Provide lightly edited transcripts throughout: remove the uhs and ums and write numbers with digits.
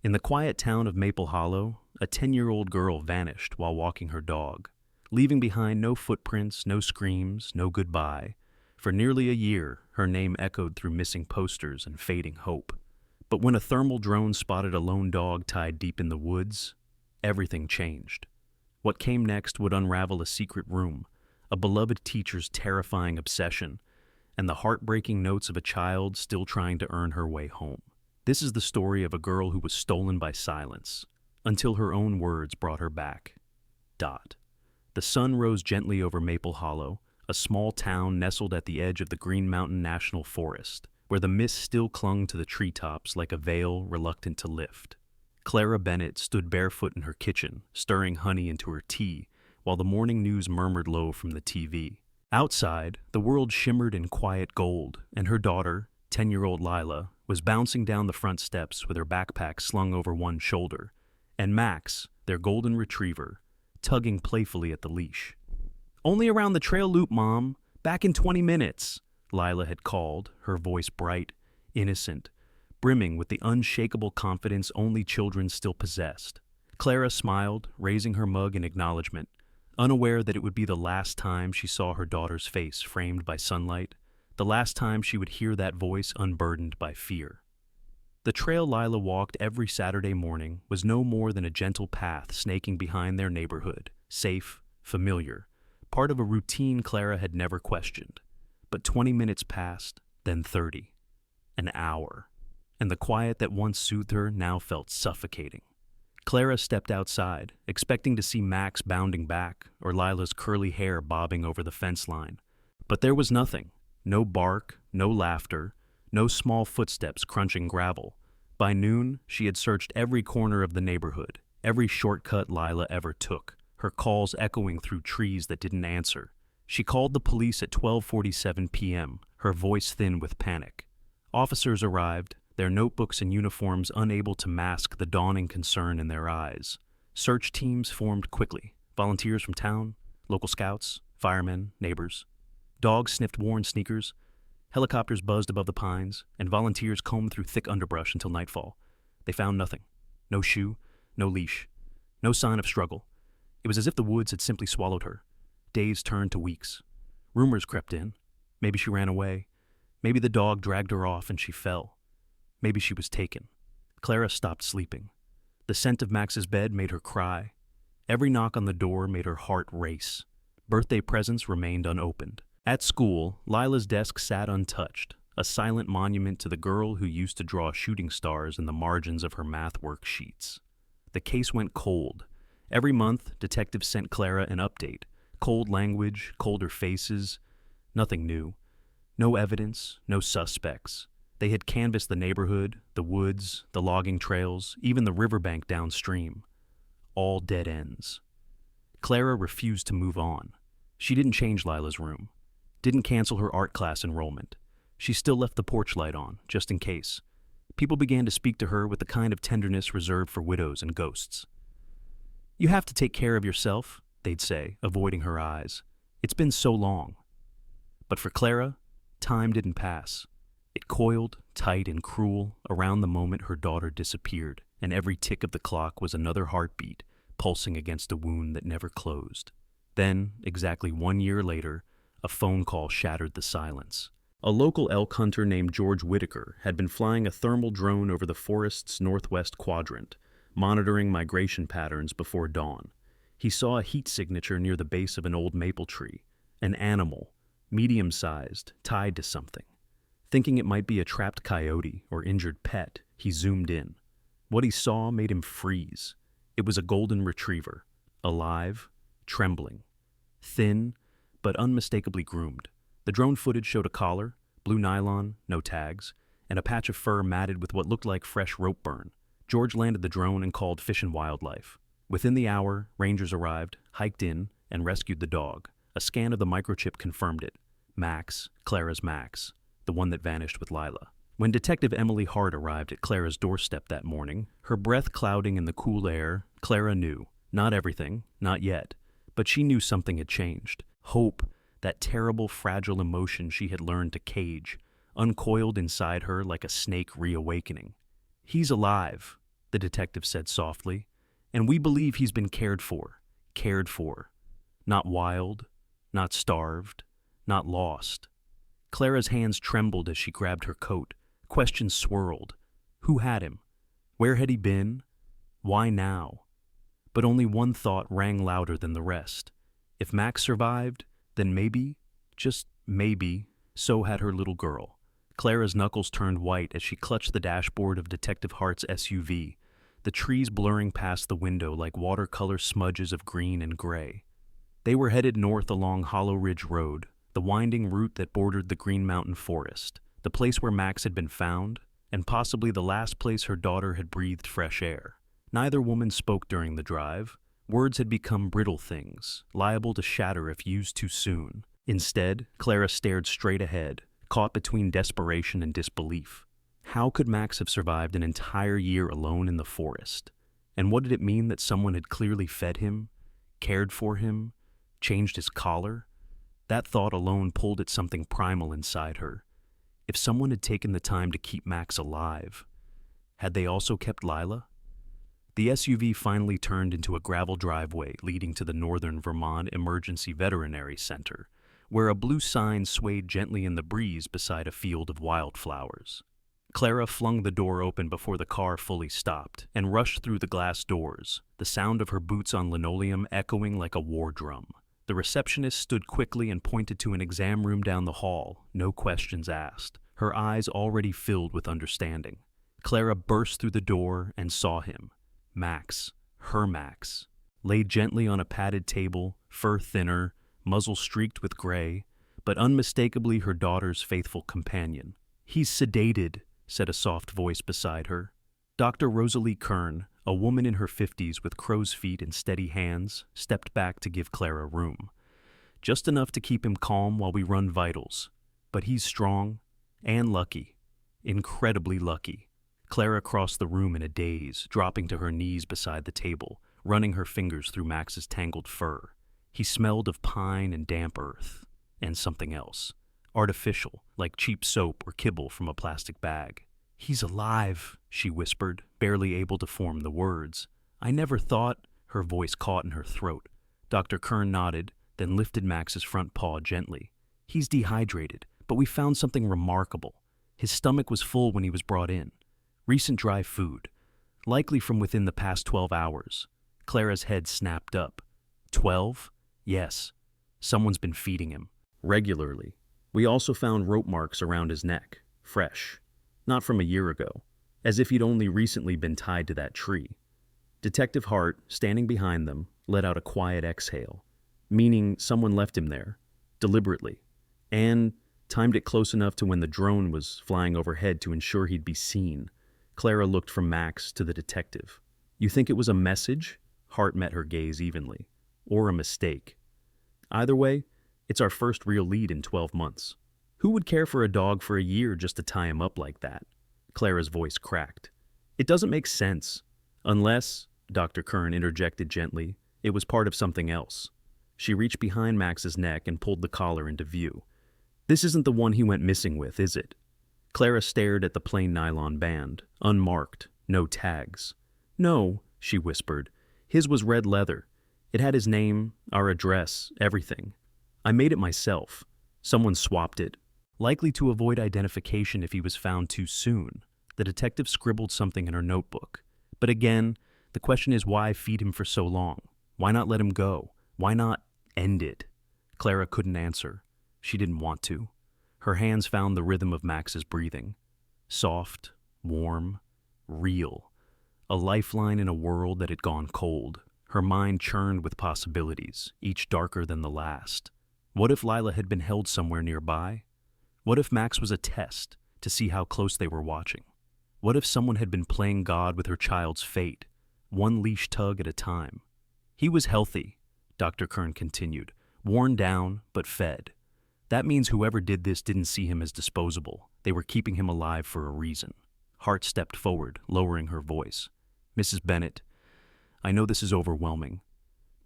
In the quiet town of Maple Hollow, a 10-year-old girl vanished while walking her dog, leaving behind no footprints, no screams, no goodbye. For nearly a year, her name echoed through missing posters and fading hope. But when a thermal drone spotted a lone dog tied deep in the woods, everything changed. What came next would unravel a secret room, a beloved teacher's terrifying obsession, and the heartbreaking notes of a child still trying to earn her way home. This is the story of a girl who was stolen by silence, until her own words brought her back. The sun rose gently over Maple Hollow, a small town nestled at the edge of the Green Mountain National Forest, where the mist still clung to the treetops like a veil reluctant to lift. Clara Bennett stood barefoot in her kitchen, stirring honey into her tea, while the morning news murmured low from the TV. Outside, the world shimmered in quiet gold, and her daughter, 10-year-old Lila, was bouncing down the front steps with her backpack slung over one shoulder, and Max, their golden retriever, tugging playfully at the leash. "Only around the trail loop, Mom. Back in 20 minutes, Lila had called, her voice bright, innocent, brimming with the unshakable confidence only children still possessed. Clara smiled, raising her mug in acknowledgement, unaware that it would be the last time she saw her daughter's face framed by sunlight, the last time she would hear that voice unburdened by fear. The trail Lila walked every Saturday morning was no more than a gentle path snaking behind their neighborhood, safe, familiar, part of a routine Clara had never questioned. But 20 minutes passed, then 30, an hour, and the quiet that once soothed her now felt suffocating. Clara stepped outside, expecting to see Max bounding back or Lila's curly hair bobbing over the fence line. But there was nothing. No bark, no laughter, no small footsteps crunching gravel. By noon, she had searched every corner of the neighborhood, every shortcut Lila ever took, her calls echoing through trees that didn't answer. She called the police at 12:47 p.m., her voice thin with panic. Officers arrived, their notebooks and uniforms unable to mask the dawning concern in their eyes. Search teams formed quickly, volunteers from town, local scouts, firemen, neighbors. Dogs sniffed worn sneakers, helicopters buzzed above the pines, and volunteers combed through thick underbrush until nightfall. They found nothing. No shoe, no leash, no sign of struggle. It was as if the woods had simply swallowed her. Days turned to weeks. Rumors crept in. Maybe she ran away. Maybe the dog dragged her off and she fell. Maybe she was taken. Clara stopped sleeping. The scent of Max's bed made her cry. Every knock on the door made her heart race. Birthday presents remained unopened. At school, Lila's desk sat untouched, a silent monument to the girl who used to draw shooting stars in the margins of her math worksheets. The case went cold. Every month, detectives sent Clara an update. Cold language, colder faces, nothing new. No evidence, no suspects. They had canvassed the neighborhood, the woods, the logging trails, even the riverbank downstream. All dead ends. Clara refused to move on. She didn't change Lila's room. Didn't cancel her art class enrollment. She still left the porch light on, just in case. People began to speak to her with the kind of tenderness reserved for widows and ghosts. "You have to take care of yourself," they'd say, avoiding her eyes. "It's been so long." But for Clara, time didn't pass. It coiled, tight and cruel, around the moment her daughter disappeared, and every tick of the clock was another heartbeat, pulsing against a wound that never closed. Then, exactly 1 year later, a phone call shattered the silence. A local elk hunter named George Whitaker had been flying a thermal drone over the forest's northwest quadrant, monitoring migration patterns before dawn. He saw a heat signature near the base of an old maple tree, an animal, medium-sized, tied to something. Thinking it might be a trapped coyote or injured pet, he zoomed in. What he saw made him freeze. It was a golden retriever, alive, trembling, thin, but unmistakably groomed. The drone footage showed a collar, blue nylon, no tags, and a patch of fur matted with what looked like fresh rope burn. George landed the drone and called Fish and Wildlife. Within the hour, rangers arrived, hiked in, and rescued the dog. A scan of the microchip confirmed it. Max, Clara's Max, the one that vanished with Lila. When Detective Emily Hart arrived at Clara's doorstep that morning, her breath clouding in the cool air, Clara knew. Not everything, not yet, but she knew something had changed. Hope, that terrible, fragile emotion she had learned to cage, uncoiled inside her like a snake reawakening. "He's alive," the detective said softly, and we believe he's been cared for. Cared for. Not wild, not starved, not lost. Clara's hands trembled as she grabbed her coat. Questions swirled. Who had him? Where had he been? Why now? But only one thought rang louder than the rest. If Max survived, then maybe, just maybe, so had her little girl. Clara's knuckles turned white as she clutched the dashboard of Detective Hart's SUV, the trees blurring past the window like watercolor smudges of green and gray. They were headed north along Hollow Ridge Road, the winding route that bordered the Green Mountain Forest, the place where Max had been found, and possibly the last place her daughter had breathed fresh air. Neither woman spoke during the drive. Words had become brittle things, liable to shatter if used too soon. Instead, Clara stared straight ahead, caught between desperation and disbelief. How could Max have survived an entire year alone in the forest? And what did it mean that someone had clearly fed him, cared for him, changed his collar? That thought alone pulled at something primal inside her. If someone had taken the time to keep Max alive, had they also kept Lila? The SUV finally turned into a gravel driveway leading to the Northern Vermont Emergency Veterinary Center, where a blue sign swayed gently in the breeze beside a field of wildflowers. Clara flung the door open before the car fully stopped and rushed through the glass doors, the sound of her boots on linoleum echoing like a war drum. The receptionist stood quickly and pointed to an exam room down the hall, no questions asked, her eyes already filled with understanding. Clara burst through the door and saw him. Max, her Max, laid gently on a padded table, fur thinner, muzzle streaked with gray, but unmistakably her daughter's faithful companion. "He's sedated," said a soft voice beside her. Dr. Rosalie Kern, a woman in her 50s with crow's feet and steady hands, stepped back to give Clara room. "Just enough to keep him calm while we run vitals. But he's strong and lucky. Incredibly lucky." Clara crossed the room in a daze, dropping to her knees beside the table, running her fingers through Max's tangled fur. He smelled of pine and damp earth, and something else. Artificial, like cheap soap or kibble from a plastic bag. "He's alive," she whispered, barely able to form the words. "I never thought—" Her voice caught in her throat. Dr. Kern nodded, then lifted Max's front paw gently. "He's dehydrated, but we found something remarkable. His stomach was full when he was brought in. Recent dry food, likely from within the past 12 hours. Clara's head snapped up. 12? Yes. Someone's been feeding him. Regularly. We also found rope marks around his neck. Fresh. Not from a year ago. As if he'd only recently been tied to that tree." Detective Hart, standing behind them, let out a quiet exhale, meaning someone left him there, deliberately, and timed it close enough to when the drone was flying overhead to ensure he'd be seen. Clara looked from Max to the detective. "You think it was a message?" Hart met her gaze evenly. "Or a mistake? Either way, it's our first real lead in 12 months. Who would care for a dog for a year just to tie him up like that?" Clara's voice cracked. "It doesn't make sense. Unless," Dr. Kern interjected gently, "it was part of something else." She reached behind Max's neck and pulled the collar into view. "This isn't the one he went missing with, is it?" Clara stared at the plain nylon band, unmarked, no tags. "No," she whispered. "His was red leather. It had his name, our address, everything. I made it myself. Someone swapped it. Likely to avoid identification if he was found too soon." The detective scribbled something in her notebook. "But again, the question is why feed him for so long? Why not let him go? Why not end it?" Clara couldn't answer. She didn't want to. Her hands found the rhythm of Max's breathing. Soft, warm, real. A lifeline in a world that had gone cold. Her mind churned with possibilities, each darker than the last. What if Lila had been held somewhere nearby? What if Max was a test to see how close they were watching? What if someone had been playing God with her child's fate, one leash tug at a time? "He was healthy," Dr. Kern continued, "worn down, but fed. That means whoever did this didn't see him as disposable. They were keeping him alive for a reason." Hart stepped forward, lowering her voice. "Mrs. Bennett, I know this is overwhelming,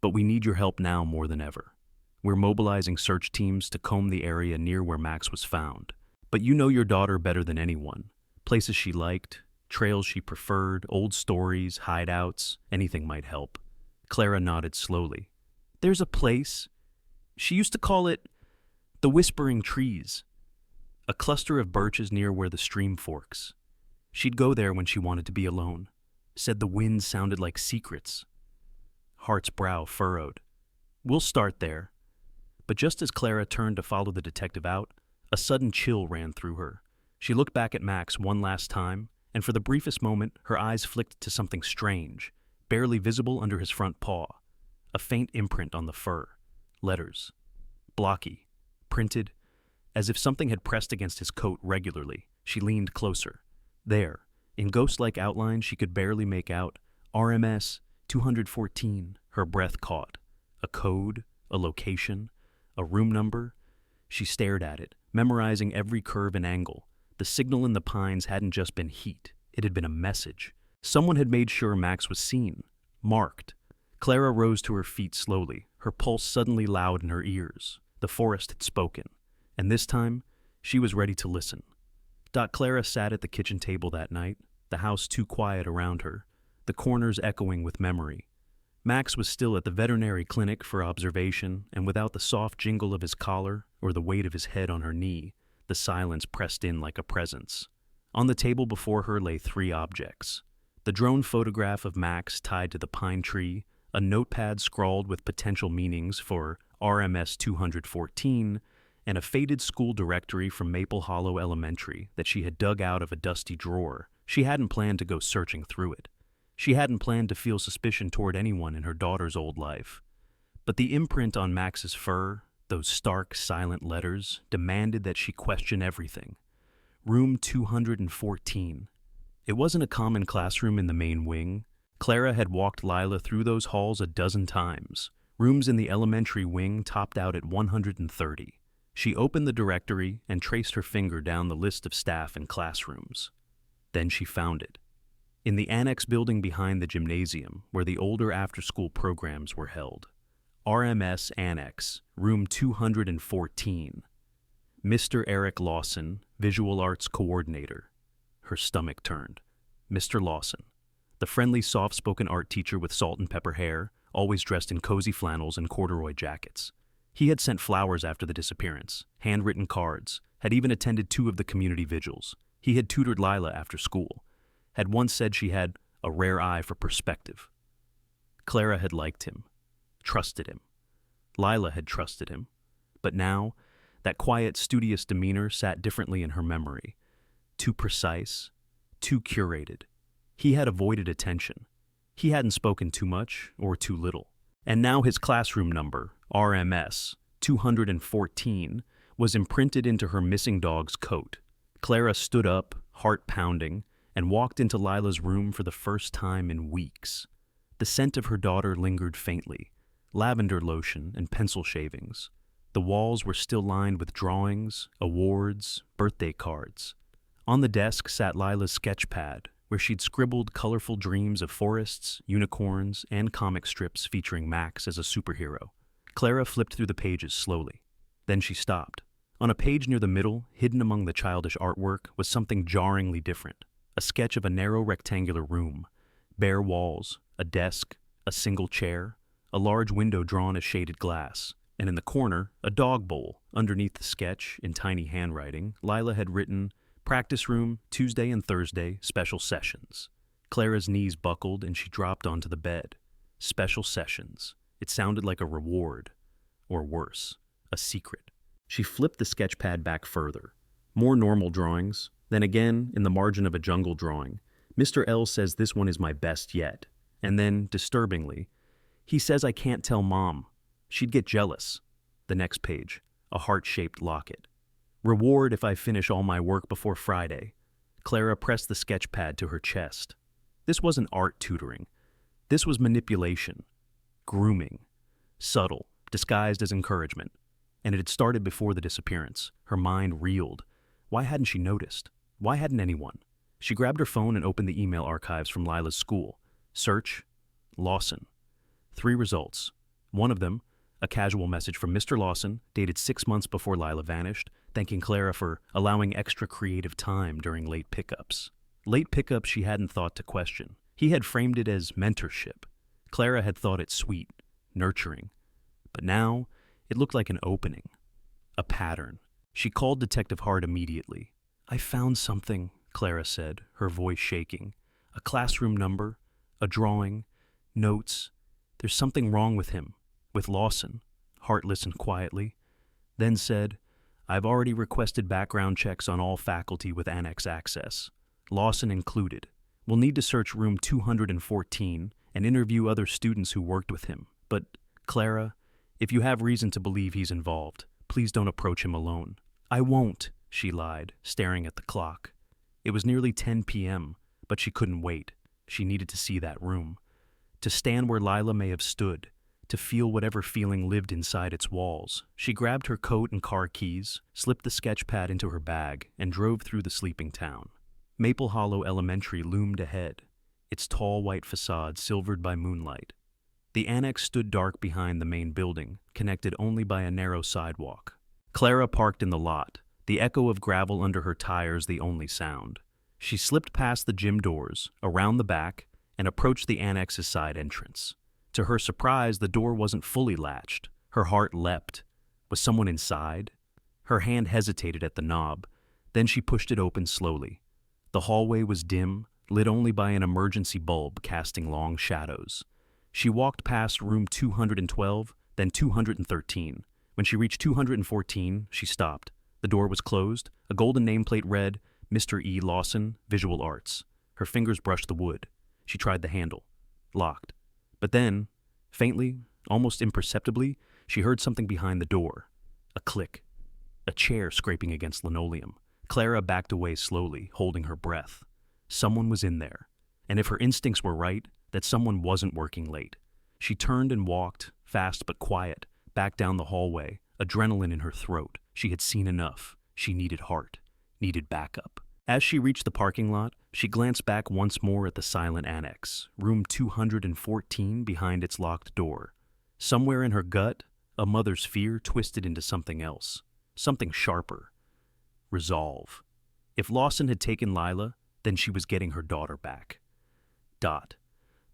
but we need your help now more than ever. We're mobilizing search teams to comb the area near where Max was found. But you know your daughter better than anyone. Places she liked, Trails she preferred, old stories, hideouts, anything might help. Clara nodded slowly. There's a place. She used to call it the Whispering Trees, a cluster of birches near where the stream forks. She'd go there when she wanted to be alone. Said the wind sounded like secrets. Hart's brow furrowed. We'll start there. But just as Clara turned to follow the detective out, a sudden chill ran through her. She looked back at Max one last time, and for the briefest moment, her eyes flicked to something strange, barely visible under his front paw. A faint imprint on the fur. Letters. Blocky. Printed. As if something had pressed against his coat regularly. She leaned closer. There, in ghost-like outline she could barely make out, RMS 214, her breath caught. A code, a location, a room number. She stared at it, memorizing every curve and angle. The signal in the pines hadn't just been heat, it had been a message. Someone had made sure Max was seen, marked. Clara rose to her feet slowly, her pulse suddenly loud in her ears. The forest had spoken, and this time, she was ready to listen. Clara sat at the kitchen table that night, the house too quiet around her, the corners echoing with memory. Max was still at the veterinary clinic for observation, and without the soft jingle of his collar or the weight of his head on her knee, the silence pressed in like a presence. On the table before her lay 3 objects. The drone photograph of Max tied to the pine tree, a notepad scrawled with potential meanings for RMS 214, and a faded school directory from Maple Hollow Elementary that she had dug out of a dusty drawer. She hadn't planned to go searching through it. She hadn't planned to feel suspicion toward anyone in her daughter's old life. But the imprint on Max's fur, those stark, silent letters, demanded that she question everything. Room 214. It wasn't a common classroom in the main wing. Clara had walked Lila through those halls a dozen times. Rooms in the elementary wing topped out at 130. She opened the directory and traced her finger down the list of staff and classrooms. Then she found it. In the annex building behind the gymnasium, where the older after-school programs were held. RMS Annex, Room 214. Mr. Eric Lawson, Visual Arts Coordinator. Her stomach turned. Mr. Lawson, the friendly, soft-spoken art teacher with salt and pepper hair, always dressed in cozy flannels and corduroy jackets. He had sent flowers after the disappearance, handwritten cards, had even attended 2 of the community vigils. He had tutored Lila after school, had once said she had a rare eye for perspective. Clara had liked him, trusted him. Lila had trusted him. But now, that quiet, studious demeanor sat differently in her memory. Too precise, too curated. He had avoided attention. He hadn't spoken too much or too little. And now his classroom number, RMS 214, was imprinted into her missing dog's coat. Clara stood up, heart pounding, and walked into Lila's room for the first time in weeks. The scent of her daughter lingered faintly, lavender lotion and pencil shavings. The walls were still lined with drawings, awards, birthday cards. On the desk sat Lila's sketch pad, where she'd scribbled colorful dreams of forests, unicorns, and comic strips featuring Max as a superhero. Clara flipped through the pages slowly. Then she stopped. On a page near the middle, hidden among the childish artwork, was something jarringly different. A sketch of a narrow rectangular room. Bare walls, a desk, a single chair, a large window drawn as shaded glass, and in the corner, a dog bowl. Underneath the sketch, in tiny handwriting, Lila had written, "Practice room, Tuesday and Thursday, special sessions." Clara's knees buckled and she dropped onto the bed. Special sessions. It sounded like a reward. Or worse, a secret. She flipped the sketch pad back further. More normal drawings. Then again, in the margin of a jungle drawing, Mr. L says this one is my best yet. And then, disturbingly, he says I can't tell Mom. She'd get jealous. The next page, a heart-shaped locket. Reward if I finish all my work before Friday. Clara pressed the sketch pad to her chest. This wasn't art tutoring. This was manipulation. Grooming. Subtle, disguised as encouragement. And it had started before the disappearance. Her mind reeled. Why hadn't she noticed? Why hadn't anyone? She grabbed her phone and opened the email archives from Lila's school. Search, Lawson. 3 results. One of them, a casual message from Mr. Lawson, dated 6 months before Lila vanished, thanking Clara for allowing extra creative time during late pickups. Late pickup she hadn't thought to question. He had framed it as mentorship. Clara had thought it sweet, nurturing. But now, it looked like an opening. A pattern. She called Detective Hart immediately. "I found something," Clara said, her voice shaking. "A classroom number, a drawing, notes. There's something wrong with him, with Lawson." Hart listened quietly, then said, "I've already requested background checks on all faculty with annex access, Lawson included. We'll need to search room 214 and interview other students who worked with him. But, Clara, if you have reason to believe he's involved, please don't approach him alone." "I won't," she lied, staring at the clock. It was nearly 10 p.m., but she couldn't wait. She needed to see that room. To stand where Lila may have stood, to feel whatever feeling lived inside its walls. She grabbed her coat and car keys, slipped the sketch pad into her bag, and drove through the sleeping town. Maple Hollow Elementary loomed ahead, its tall white facade silvered by moonlight. The annex stood dark behind the main building, connected only by a narrow sidewalk. Clara parked in the lot, the echo of gravel under her tires the only sound. She slipped past the gym doors, around the back, and approached the annex's side entrance. To her surprise, the door wasn't fully latched. Her heart leapt. Was someone inside? Her hand hesitated at the knob. Then she pushed it open slowly. The hallway was dim, lit only by an emergency bulb casting long shadows. She walked past room 212, then 213. When she reached 214, she stopped. The door was closed. A golden nameplate read, "Mr. E. Lawson, Visual Arts." Her fingers brushed the wood. She tried the handle. Locked. But then, faintly, almost imperceptibly, she heard something behind the door. A click. A chair scraping against linoleum. Clara backed away slowly, holding her breath. Someone was in there. And if her instincts were right, that someone wasn't working late. She turned and walked, fast but quiet, back down the hallway, adrenaline in her throat. She had seen enough. She needed Hart. Needed backup. As she reached the parking lot, she glanced back once more at the silent annex, room 214 behind its locked door. Somewhere in her gut, a mother's fear twisted into something else, something sharper. Resolve. If Lawson had taken Lila, then she was getting her daughter back. Dot.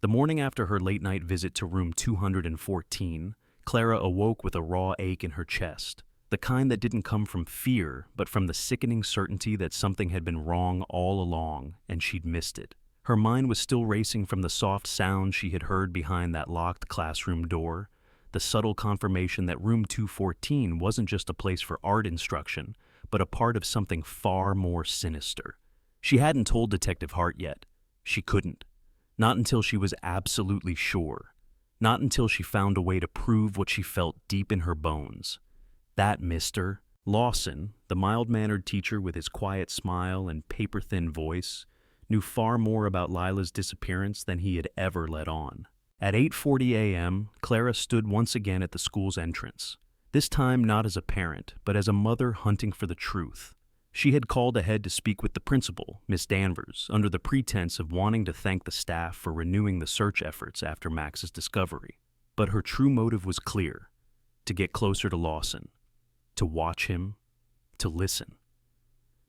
The morning after her late-night visit to room 214, Clara awoke with a raw ache in her chest. The kind that didn't come from fear, but from the sickening certainty that something had been wrong all along, and she'd missed it. Her mind was still racing from the soft sound she had heard behind that locked classroom door, the subtle confirmation that room 214 wasn't just a place for art instruction, but a part of something far more sinister. She hadn't told Detective Hart yet. She couldn't. Not until she was absolutely sure. Not until she found a way to prove what she felt deep in her bones. That Mr. Lawson, the mild-mannered teacher with his quiet smile and paper-thin voice, knew far more about Lila's disappearance than he had ever let on. At 8:40 a.m., Clara stood once again at the school's entrance, this time not as a parent, but as a mother hunting for the truth. She had called ahead to speak with the principal, Miss Danvers, under the pretense of wanting to thank the staff for renewing the search efforts after Max's discovery. But her true motive was clear: to get closer to Lawson. To watch him, to listen.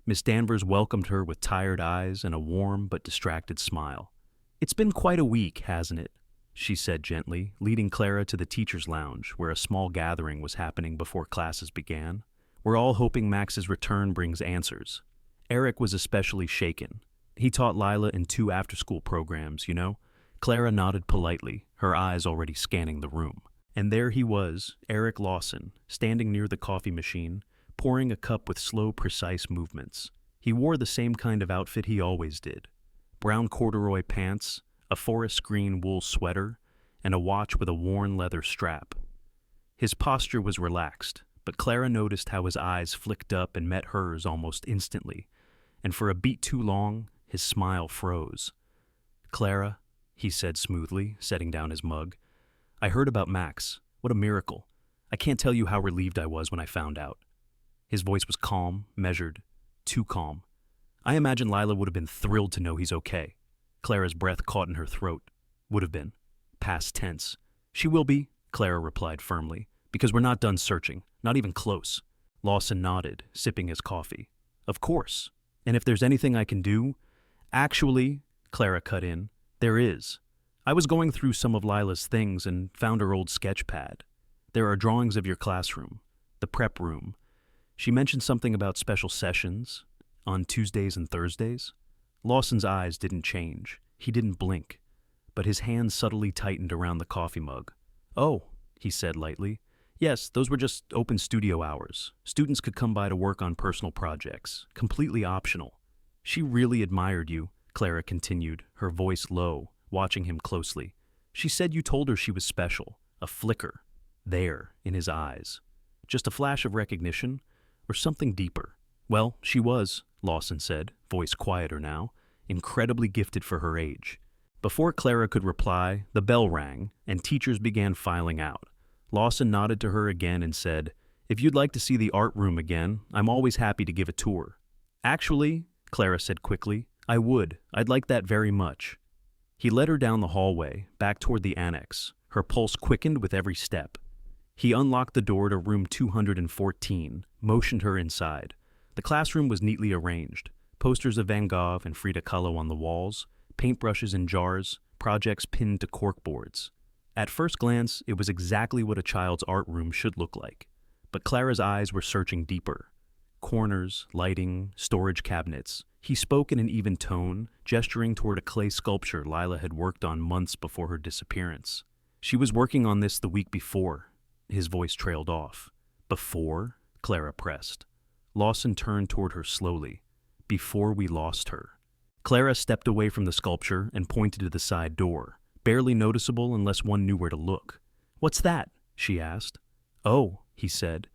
Miss Danvers welcomed her with tired eyes and a warm but distracted smile. "It's been quite a week, hasn't it?" she said gently, leading Clara to the teacher's lounge, where a small gathering was happening before classes began. "We're all hoping Max's return brings answers." Eric was especially shaken. He taught Lila in 2 after-school programs, you know. Clara nodded politely, her eyes already scanning the room. And there he was, Eric Lawson, standing near the coffee machine, pouring a cup with slow, precise movements. He wore the same kind of outfit he always did: brown corduroy pants, a forest green wool sweater, and a watch with a worn leather strap. His posture was relaxed, but Clara noticed how his eyes flicked up and met hers almost instantly, and for a beat too long, his smile froze. "Clara," he said smoothly, setting down his mug, "I heard about Max. What a miracle. I can't tell you how relieved I was when I found out." His voice was calm, measured, too calm. "I imagine Lila would have been thrilled to know he's okay." Clara's breath caught in her throat. Would have been. Past tense. "She will be," Clara replied firmly, "because we're not done searching. Not even close." Lawson nodded, sipping his coffee. "Of course. And if there's anything I can do, Actually, Clara cut in, there is. I was going through some of Lila's things and found her old sketch pad. There are drawings of your classroom, the prep room. She mentioned something about special sessions on Tuesdays and Thursdays. Lawson's eyes didn't change. He didn't blink, but his hands subtly tightened around the coffee mug. Oh, he said lightly. Yes, those were just open studio hours. Students could come by to work on personal projects, completely optional. She really admired you, Clara continued, her voice low, watching him closely. She said you told her she was special, a flicker, there, in his eyes. Just a flash of recognition, or something deeper? Well, she was, Lawson said, voice quieter now, incredibly gifted for her age. Before Clara could reply, the bell rang, and teachers began filing out. Lawson nodded to her again and said, If you'd like to see the art room again, I'm always happy to give a tour. Actually, Clara said quickly, I would. I'd like that very much. He led her down the hallway, back toward the annex. Her pulse quickened with every step. He unlocked the door to room 214, motioned her inside. The classroom was neatly arranged. Posters of Van Gogh and Frida Kahlo on the walls, paintbrushes in jars, projects pinned to corkboards. At first glance, it was exactly what a child's art room should look like. But Clara's eyes were searching deeper. Corners, lighting, storage cabinets. He spoke in an even tone, gesturing toward a clay sculpture Lila had worked on months before her disappearance. She was working on this the week before. His voice trailed off. Before? Clara pressed. Lawson turned toward her slowly. Before we lost her. Clara stepped away from the sculpture and pointed to the side door, barely noticeable unless one knew where to look. What's that? She asked. Oh, he said,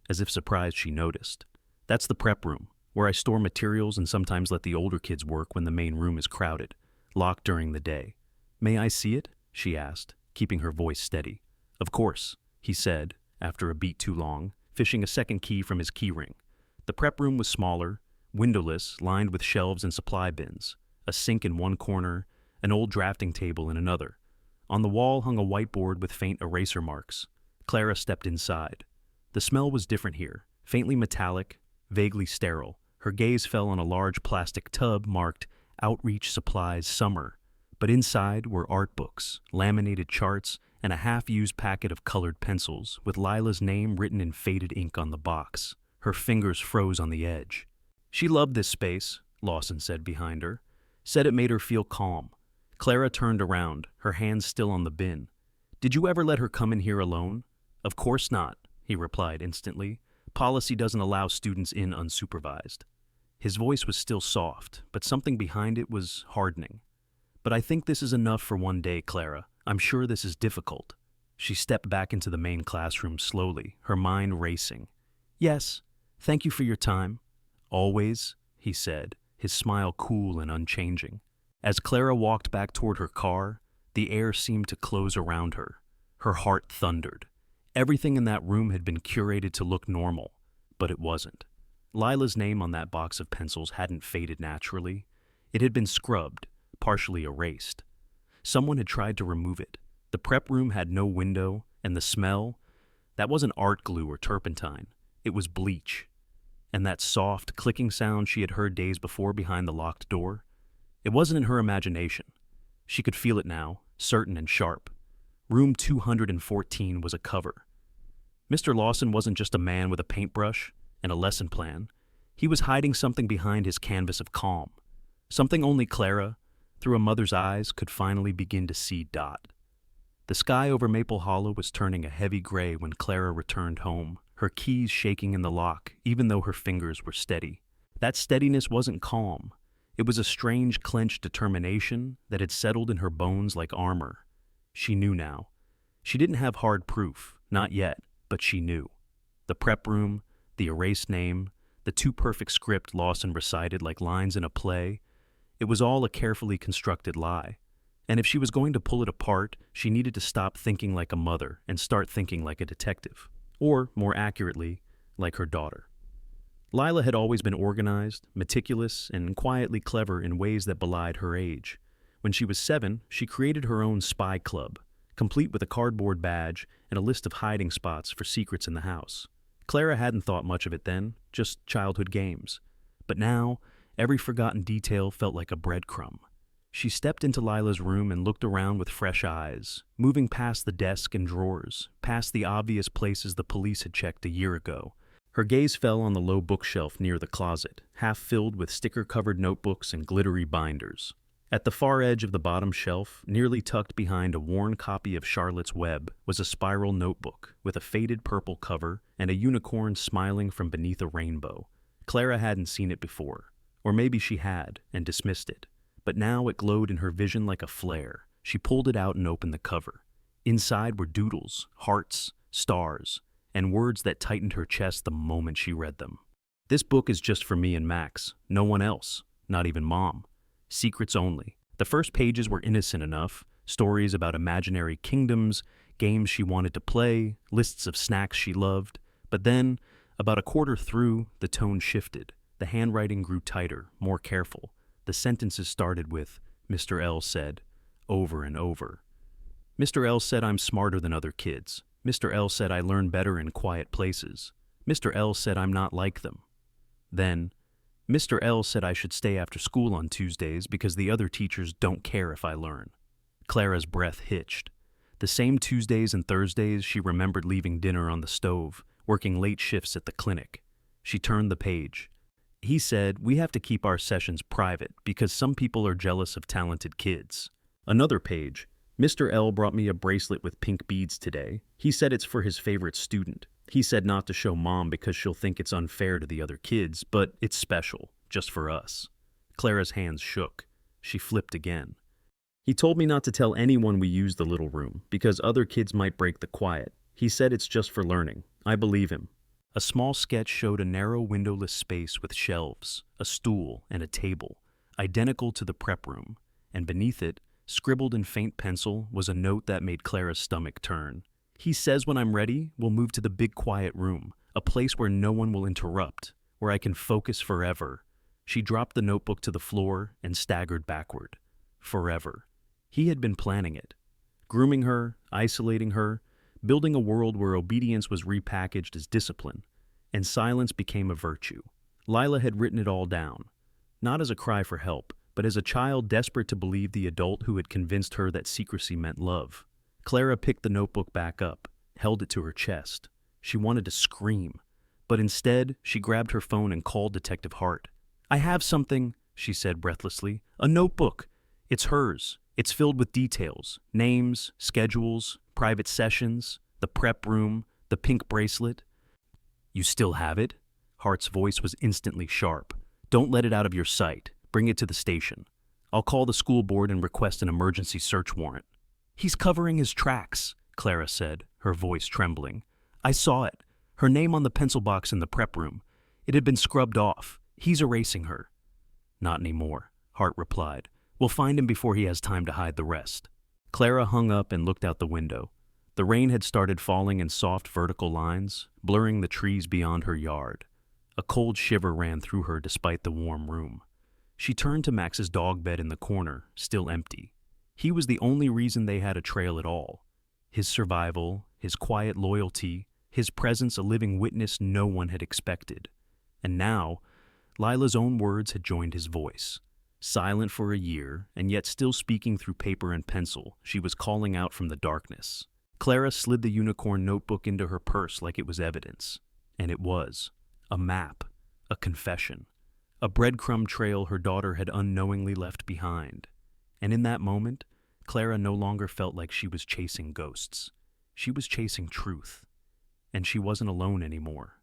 as if surprised she noticed. That's the prep room, where I store materials and sometimes let the older kids work when the main room is crowded, locked during the day. May I see it? She asked, keeping her voice steady. Of course, he said, after a beat too long, fishing a second key from his keyring. The prep room was smaller, windowless, lined with shelves and supply bins, a sink in one corner, an old drafting table in another. On the wall hung a whiteboard with faint eraser marks. Clara stepped inside. The smell was different here, faintly metallic, vaguely sterile. Her gaze fell on a large plastic tub marked Outreach Supplies Summer, but inside were art books, laminated charts, and a half-used packet of colored pencils with Lila's name written in faded ink on the box. Her fingers froze on the edge. She loved this space, Lawson said behind her. Said it made her feel calm. Clara turned around, her hands still on the bin. Did you ever let her come in here alone? Of course not, he replied instantly. Policy doesn't allow students in unsupervised. His voice was still soft, but something behind it was hardening. But I think this is enough for one day, Clara. I'm sure this is difficult. She stepped back into the main classroom slowly, her mind racing. Yes, thank you for your time. Always, he said, his smile cool and unchanging. As Clara walked back toward her car, the air seemed to close around her. Her heart thundered. Everything in that room had been curated to look normal, but it wasn't. Lila's name on that box of pencils hadn't faded naturally. It had been scrubbed, partially erased. Someone had tried to remove it. The prep room had no window, and the smell, that wasn't art glue or turpentine. It was bleach. And that soft, clicking sound she had heard days before behind the locked door, it wasn't in her imagination. She could feel it now, certain and sharp. Room 214 was a cover. Mr. Lawson wasn't just a man with a paintbrush and a lesson plan. He was hiding something behind his canvas of calm. Something only Clara, through a mother's eyes, could finally begin to see. The sky over Maple Hollow was turning a heavy gray when Clara returned home, her keys shaking in the lock, even though her fingers were steady. That steadiness wasn't calm. It was a strange, clenched determination that had settled in her bones like armor. She knew now. She didn't have hard proof, not yet, but she knew. The prep room, the erased name, the too perfect script Lawson recited like lines in a play, it was all a carefully constructed lie. And if she was going to pull it apart, she needed to stop thinking like a mother and start thinking like a detective. Or, more accurately, like her daughter. Lila had always been organized, meticulous, and quietly clever in ways that belied her age. When she was 7, she created her own spy club, complete with a cardboard badge and a list of hiding spots for secrets in the house. Clara hadn't thought much of it then, just childhood games. But now, Every forgotten detail felt like a breadcrumb. She stepped into Lila's room and looked around with fresh eyes, moving past the desk and drawers, past the obvious places the police had checked a year ago. Her gaze fell on the low bookshelf near the closet, half filled with sticker-covered notebooks and glittery binders. At the far edge of the bottom shelf, nearly tucked behind a worn copy of Charlotte's Web, was a spiral notebook with a faded purple cover and a unicorn smiling from beneath a rainbow. Clara hadn't seen it before, or maybe she had and dismissed it. But now it glowed in her vision like a flare. She pulled it out and opened the cover. Inside were doodles, hearts, stars, and words that tightened her chest the moment she read them. This book is just for me and Max, no one else, not even Mom. Secrets only. The first pages were innocent enough, stories about imaginary kingdoms, games she wanted to play, lists of snacks she loved. But then, about a quarter through, the tone shifted. The handwriting grew tighter, more careful. The sentences started with, "Mr. L said," over and over. "Mr. L said I'm smarter than other kids. Mr. L said I learn better in quiet places. Mr. L said I'm not like them." Then, "Mr. L said I should stay after school on Tuesdays because the other teachers don't care if I learn." Clara's breath hitched. The same Tuesdays and Thursdays she remembered leaving dinner on the stove, working late shifts at the clinic. She turned the page. "He said, we have to keep our sessions private because some people are jealous of talented kids." Another page. "Mr. L brought me a bracelet with pink beads today. He said it's for his favorite student. He said not to show Mom because she'll think it's unfair to the other kids, but it's special, just for us." Clara's hands shook. She flipped again. "He told me not to tell anyone we use the little room because other kids might break the quiet. He said it's just for learning. I believe him." A small sketch showed a narrow windowless space with shelves, a stool, and a table, identical to the prep room, and beneath it, scribbled in faint pencil, was a note that made Clara's stomach turn. "He says when I'm ready, we'll move to the big quiet room, a place where no one will interrupt, where I can focus forever." She dropped the notebook to the floor and staggered backward. Forever. He had been planning it. Grooming her, isolating her, building a world where obedience was repackaged as discipline, and silence became a virtue. Lila had written it all down, not as a cry for help, but as a child desperate to believe the adult who had convinced her that secrecy meant love. Clara picked the notebook back up, held it to her chest. She wanted to scream, but instead she grabbed her phone and called Detective Hart. "I have something," she said breathlessly. "A notebook. It's hers. It's filled with details, names, schedules, private sessions, the prep room, the pink bracelet." "You still have it?" Hart's voice was instantly sharp. "Don't let it out of your sight. Bring it to the station. I'll call the school board and request an emergency search warrant." "He's covering his tracks," Clara said, her voice trembling. "I saw it. Her name on the pencil box in the prep room. It had been scrubbed off. He's erasing her." "Not anymore," Hart replied. "We'll find him before he has time to hide the rest." Clara hung up and looked out the window. The rain had started falling in soft vertical lines, blurring the trees beyond her yard. A cold shiver ran through her despite the warm room. She turned to Max's dog bed in the corner, still empty. He was the only reason they had a trail at all. His survival, his quiet loyalty, his presence a living witness no one had expected. And now, Lila's own words had joined his voice. Silent for a year, and yet still speaking through paper and pencil, she was calling out from the darkness. Clara slid the unicorn notebook into her purse like it was evidence. And it was. A map. A confession. A breadcrumb trail her daughter had unknowingly left behind. And in that moment, Clara no longer felt like she was chasing ghosts. She was chasing truth. And she wasn't alone anymore.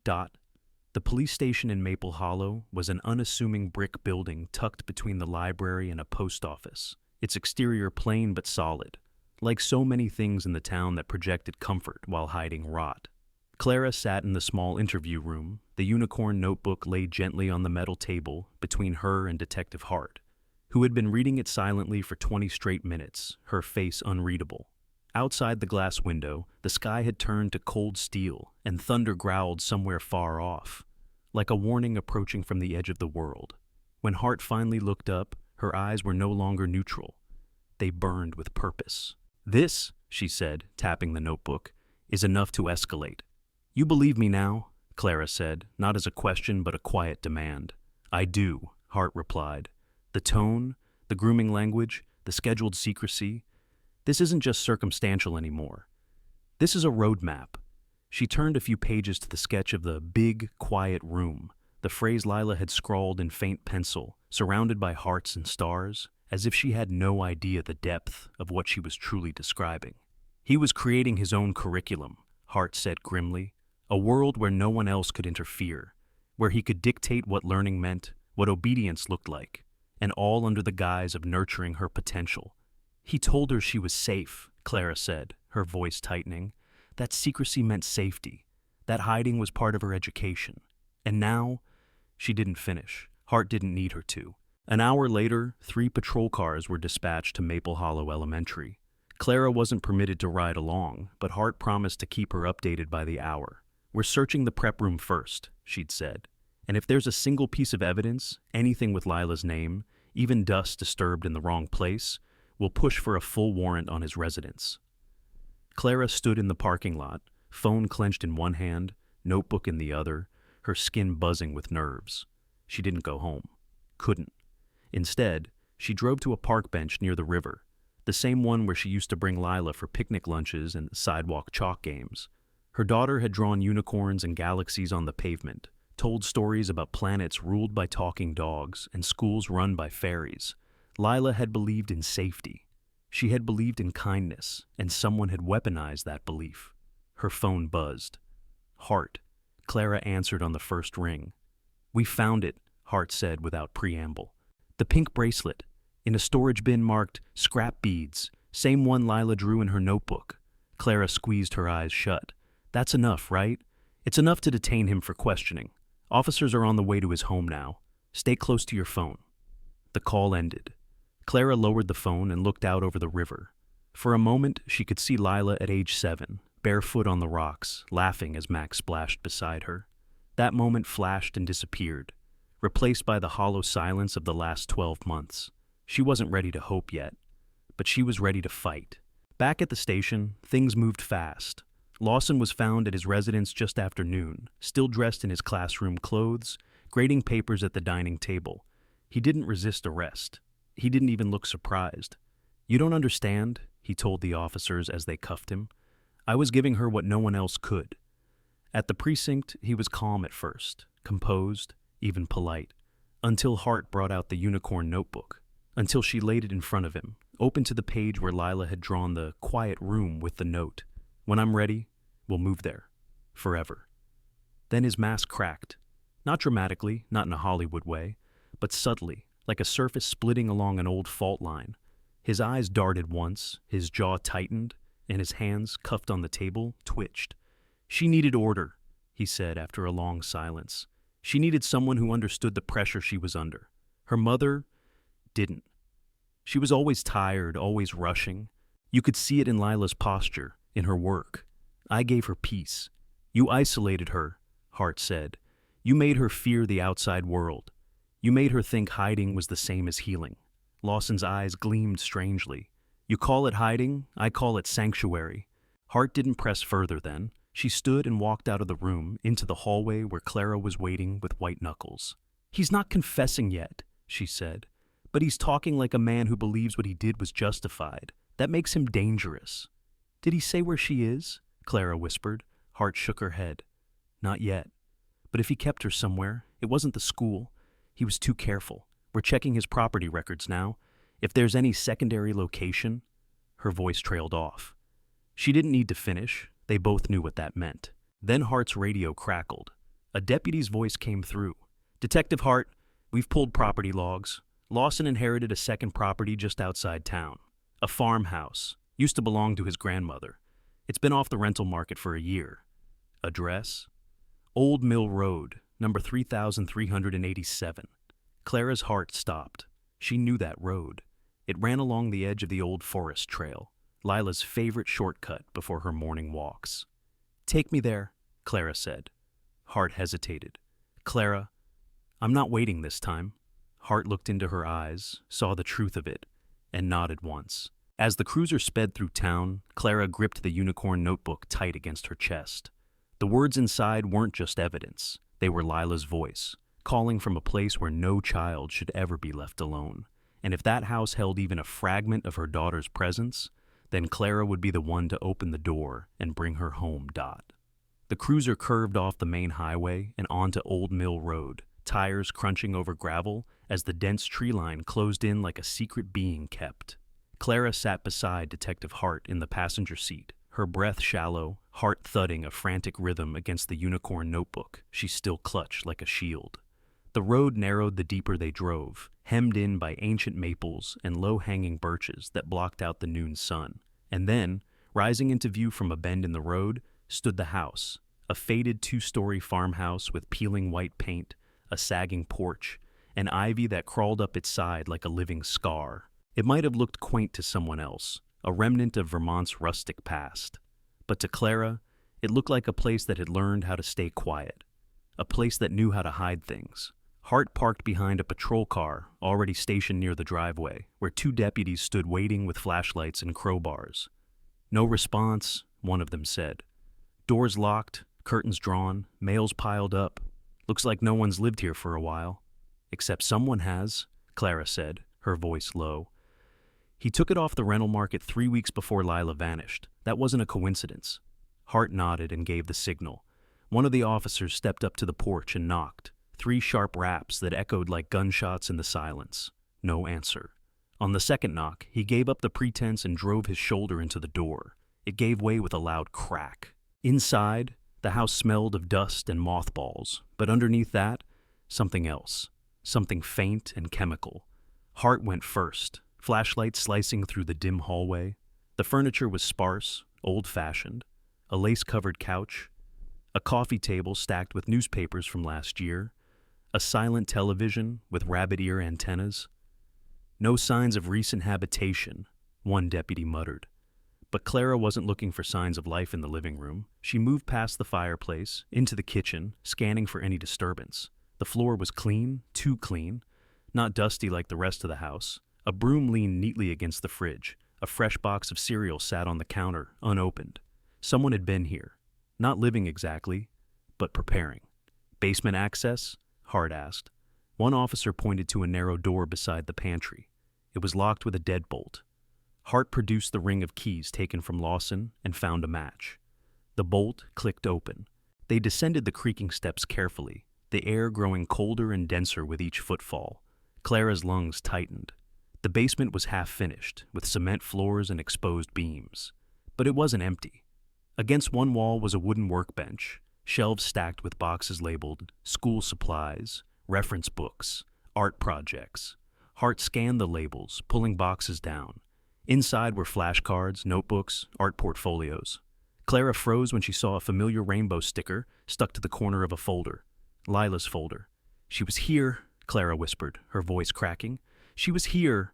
The police station in Maple Hollow was an unassuming brick building tucked between the library and a post office, its exterior plain but solid, like so many things in the town that projected comfort while hiding rot. Clara sat in the small interview room, the unicorn notebook laid gently on the metal table between her and Detective Hart, who had been reading it silently for 20 straight minutes, her face unreadable. Outside the glass window, the sky had turned to cold steel, and thunder growled somewhere far off, like a warning approaching from the edge of the world. When Hart finally looked up, her eyes were no longer neutral. They burned with purpose. "This," she said, tapping the notebook, "is enough to escalate." "You believe me now?" Clara said, not as a question but a quiet demand. I do, Hart replied. The tone, the grooming language, the scheduled secrecy. This isn't just circumstantial anymore. This is a roadmap. She turned a few pages to the sketch of the big, quiet room, the phrase Lila had scrawled in faint pencil, surrounded by hearts and stars, as if she had no idea the depth of what she was truly describing. He was creating his own curriculum, Hart said grimly, a world where no one else could interfere, where he could dictate what learning meant, what obedience looked like, and all under the guise of nurturing her potential. He told her she was safe, Clara said, her voice tightening. That secrecy meant safety. That hiding was part of her education. And now, she didn't finish. Hart didn't need her to. An hour later, 3 patrol cars were dispatched to Maple Hollow Elementary. Clara wasn't permitted to ride along, but Hart promised to keep her updated by the hour. We're searching the prep room first, she'd said. And if there's a single piece of evidence, anything with Lila's name, even dust disturbed in the wrong place, we'll push for a full warrant on his residence. Clara stood in the parking lot, phone clenched in one hand, notebook in the other, her skin buzzing with nerves. She didn't go home. Couldn't. Instead, she drove to a park bench near the river, the same one where she used to bring Lila for picnic lunches and sidewalk chalk games. Her daughter had drawn unicorns and galaxies on the pavement, told stories about planets ruled by talking dogs and schools run by fairies. Lila had believed in safety. She had believed in kindness, and someone had weaponized that belief. Her phone buzzed. Hart. Clara answered on the first ring. We found it, Hart said without preamble. The pink bracelet, in a storage bin marked scrap beads, same one Lila drew in her notebook. Clara squeezed her eyes shut. That's enough, right? It's enough to detain him for questioning. Officers are on the way to his home now. Stay close to your phone. The call ended. Clara lowered the phone and looked out over the river. For a moment, she could see Lila at age 7, barefoot on the rocks, laughing as Max splashed beside her. That moment flashed and disappeared, replaced by the hollow silence of the last 12 months. She wasn't ready to hope yet, but she was ready to fight. Back at the station, things moved fast. Lawson was found at his residence just after noon, still dressed in his classroom clothes, grading papers at the dining table. He didn't resist arrest. He didn't even look surprised. You don't understand, he told the officers as they cuffed him. I was giving her what no one else could. At the precinct, he was calm at first, composed, even polite, until Hart brought out the unicorn notebook, until she laid it in front of him, open to the page where Lila had drawn the quiet room with the note. When I'm ready, we'll move there. Forever. Then his mask cracked. Not dramatically, not in a Hollywood way, but subtly, like a surface splitting along an old fault line. His eyes darted once, his jaw tightened, and his hands, cuffed on the table, twitched. She needed order, he said after a long silence. She needed someone who understood the pressure she was under. Her mother didn't. She was always tired, always rushing. You could see it in Lila's posture, in her work. I gave her peace. You isolated her, Hart said. You made her fear the outside world. You made her think hiding was the same as healing. Lawson's eyes gleamed strangely. You call it hiding, I call it sanctuary. Hart didn't press further then. She stood and walked out of the room, into the hallway where Clara was waiting with white knuckles. He's not confessing yet, she said, but he's talking like a man who believes what he did was justified. That makes him dangerous. Did he say where she is? Clara whispered. Hart shook her head. Not yet. But if he kept her somewhere, it wasn't the school. He was too careful. We're checking his property records now. If there's any secondary location... Her voice trailed off. She didn't need to finish. They both knew what that meant. Then Hart's radio crackled. A deputy's voice came through. Detective Hart, we've pulled property logs. Lawson inherited a second property just outside town. A farmhouse. Used to belong to his grandmother. It's been off the rental market for a year. Address? Old Mill Road, number 3387. Clara's heart stopped. She knew that road. It ran along the edge of the old forest trail, Lila's favorite shortcut before her morning walks. Take me there, Clara said. Hart hesitated. Clara, I'm not waiting this time. Hart looked into her eyes, saw the truth of it, and nodded once. As the cruiser sped through town, Clara gripped the unicorn notebook tight against her chest. The words inside weren't just evidence. They were Lila's voice, calling from a place where no child should ever be left alone. And if that house held even a fragment of her daughter's presence, then Clara would be the one to open the door and bring her home. The cruiser curved off the main highway and onto Old Mill Road, tires crunching over gravel as the dense tree line closed in like a secret being kept. Clara sat beside Detective Hart in the passenger seat, her breath shallow, heart thudding a frantic rhythm against the unicorn notebook she still clutched like a shield. The road narrowed the deeper they drove, hemmed in by ancient maples and low-hanging birches that blocked out the noon sun. And then, rising into view from a bend in the road, stood the house, a faded two-story farmhouse with peeling white paint, a sagging porch, and ivy that crawled up its side like a living scar. It might have looked quaint to someone else, a remnant of Vermont's rustic past. But to Clara, it looked like a place that had learned how to stay quiet, a place that knew how to hide things. Hart parked behind a patrol car already stationed near the driveway, where two deputies stood waiting with flashlights and crowbars. "No response," one of them said. "Doors locked, curtains drawn, mails piled up. Looks like no one's lived here for a while." "Except someone has," Clara said, her voice low. "He took it off the rental market 3 weeks before Lila vanished. That wasn't a coincidence." Hart nodded and gave the signal. One of the officers stepped up to the porch and knocked. 3 sharp raps that echoed like gunshots in the silence. No answer. On the second knock, he gave up the pretense and drove his shoulder into the door. It gave way with a loud crack. Inside, the house smelled of dust and mothballs, but underneath that, something else. Something faint and chemical. Hart went first, flashlight slicing through the dim hallway. The furniture was sparse, old-fashioned. A lace-covered couch, a coffee table stacked with newspapers from last year, a silent television with rabbit ear antennas. "No signs of recent habitation," one deputy muttered. But Clara wasn't looking for signs of life in the living room. She moved past the fireplace, into the kitchen, scanning for any disturbance. The floor was clean, too clean, not dusty like the rest of the house. A broom leaned neatly against the fridge. A fresh box of cereal sat on the counter, unopened. Someone had been here. Not living exactly, but preparing. "Basement access?" Hart asked. One officer pointed to a narrow door beside the pantry. It was locked with a deadbolt. Hart produced the ring of keys taken from Lawson and found a match. The bolt clicked open. They descended the creaking steps carefully, the air growing colder and denser with each footfall. Clara's lungs tightened. The basement was half-finished, with cement floors and exposed beams. But it wasn't empty. Against one wall was a wooden workbench, shelves stacked with boxes labeled school supplies, reference books, art projects. Hart scanned the labels, pulling boxes down. Inside were flashcards, notebooks, art portfolios. Clara froze when she saw a familiar rainbow sticker stuck to the corner of a folder. Lila's folder. "She was here," Clara whispered, her voice cracking. "She was here."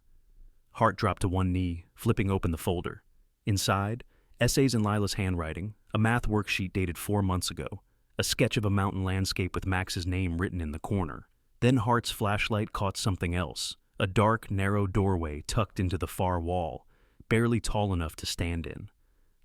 Hart dropped to one knee, flipping open the folder. Inside, essays in Lila's handwriting, a math worksheet dated 4 months ago, a sketch of a mountain landscape with Max's name written in the corner. Then Hart's flashlight caught something else, a dark, narrow doorway tucked into the far wall, barely tall enough to stand in.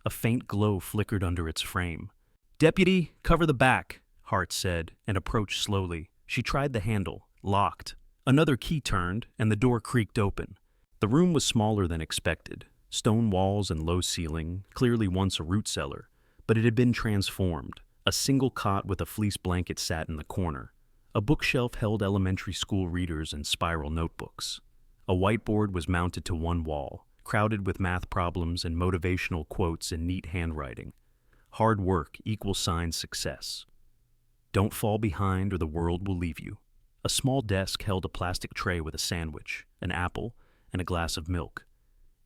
A faint glow flickered under its frame. "Deputy, cover the back," Hart said, and approached slowly. She tried the handle, locked. Another key turned, and the door creaked open. The room was smaller than expected. Stone walls and low ceiling, clearly once a root cellar, but it had been transformed. A single cot with a fleece blanket sat in the corner. A bookshelf held elementary school readers and spiral notebooks. A whiteboard was mounted to one wall, crowded with math problems and motivational quotes in neat handwriting. "Hard work equals signs success. Don't fall behind or the world will leave you." A small desk held a plastic tray with a sandwich, an apple, and a glass of milk.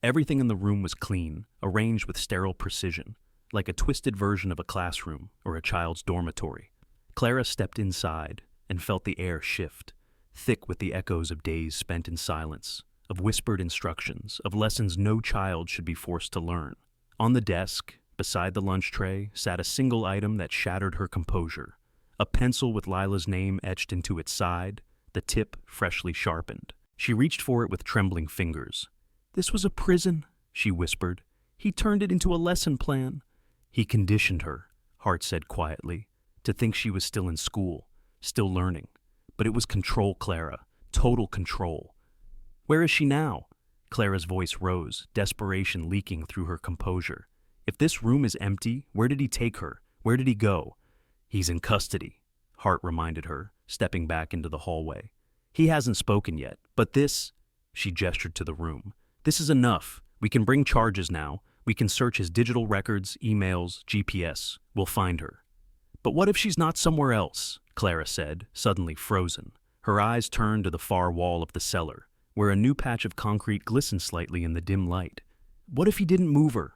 Everything in the room was clean, arranged with sterile precision, like a twisted version of a classroom or a child's dormitory. Clara stepped inside and felt the air shift, thick with the echoes of days spent in silence, of whispered instructions, of lessons no child should be forced to learn. On the desk, beside the lunch tray, sat a single item that shattered her composure. A pencil with Lila's name etched into its side, the tip freshly sharpened. She reached for it with trembling fingers. "This was a prison," she whispered. "He turned it into a lesson plan." "He conditioned her," Hart said quietly, "to think she was still in school, still learning. but it was control, Clara. Total control. Where is she now? Clara's voice rose, desperation leaking through her composure. If this room is empty, where did he take her? Where did he go? He's in custody, Hart reminded her, stepping back into the hallway. He hasn't spoken yet, but this, she gestured to the room, this is enough. We can bring charges now. We can search his digital records, emails, GPS. We'll find her. But what if she's not somewhere else? Clara said, suddenly frozen. Her eyes turned to the far wall of the cellar, where a new patch of concrete glistened slightly in the dim light. What if he didn't move her?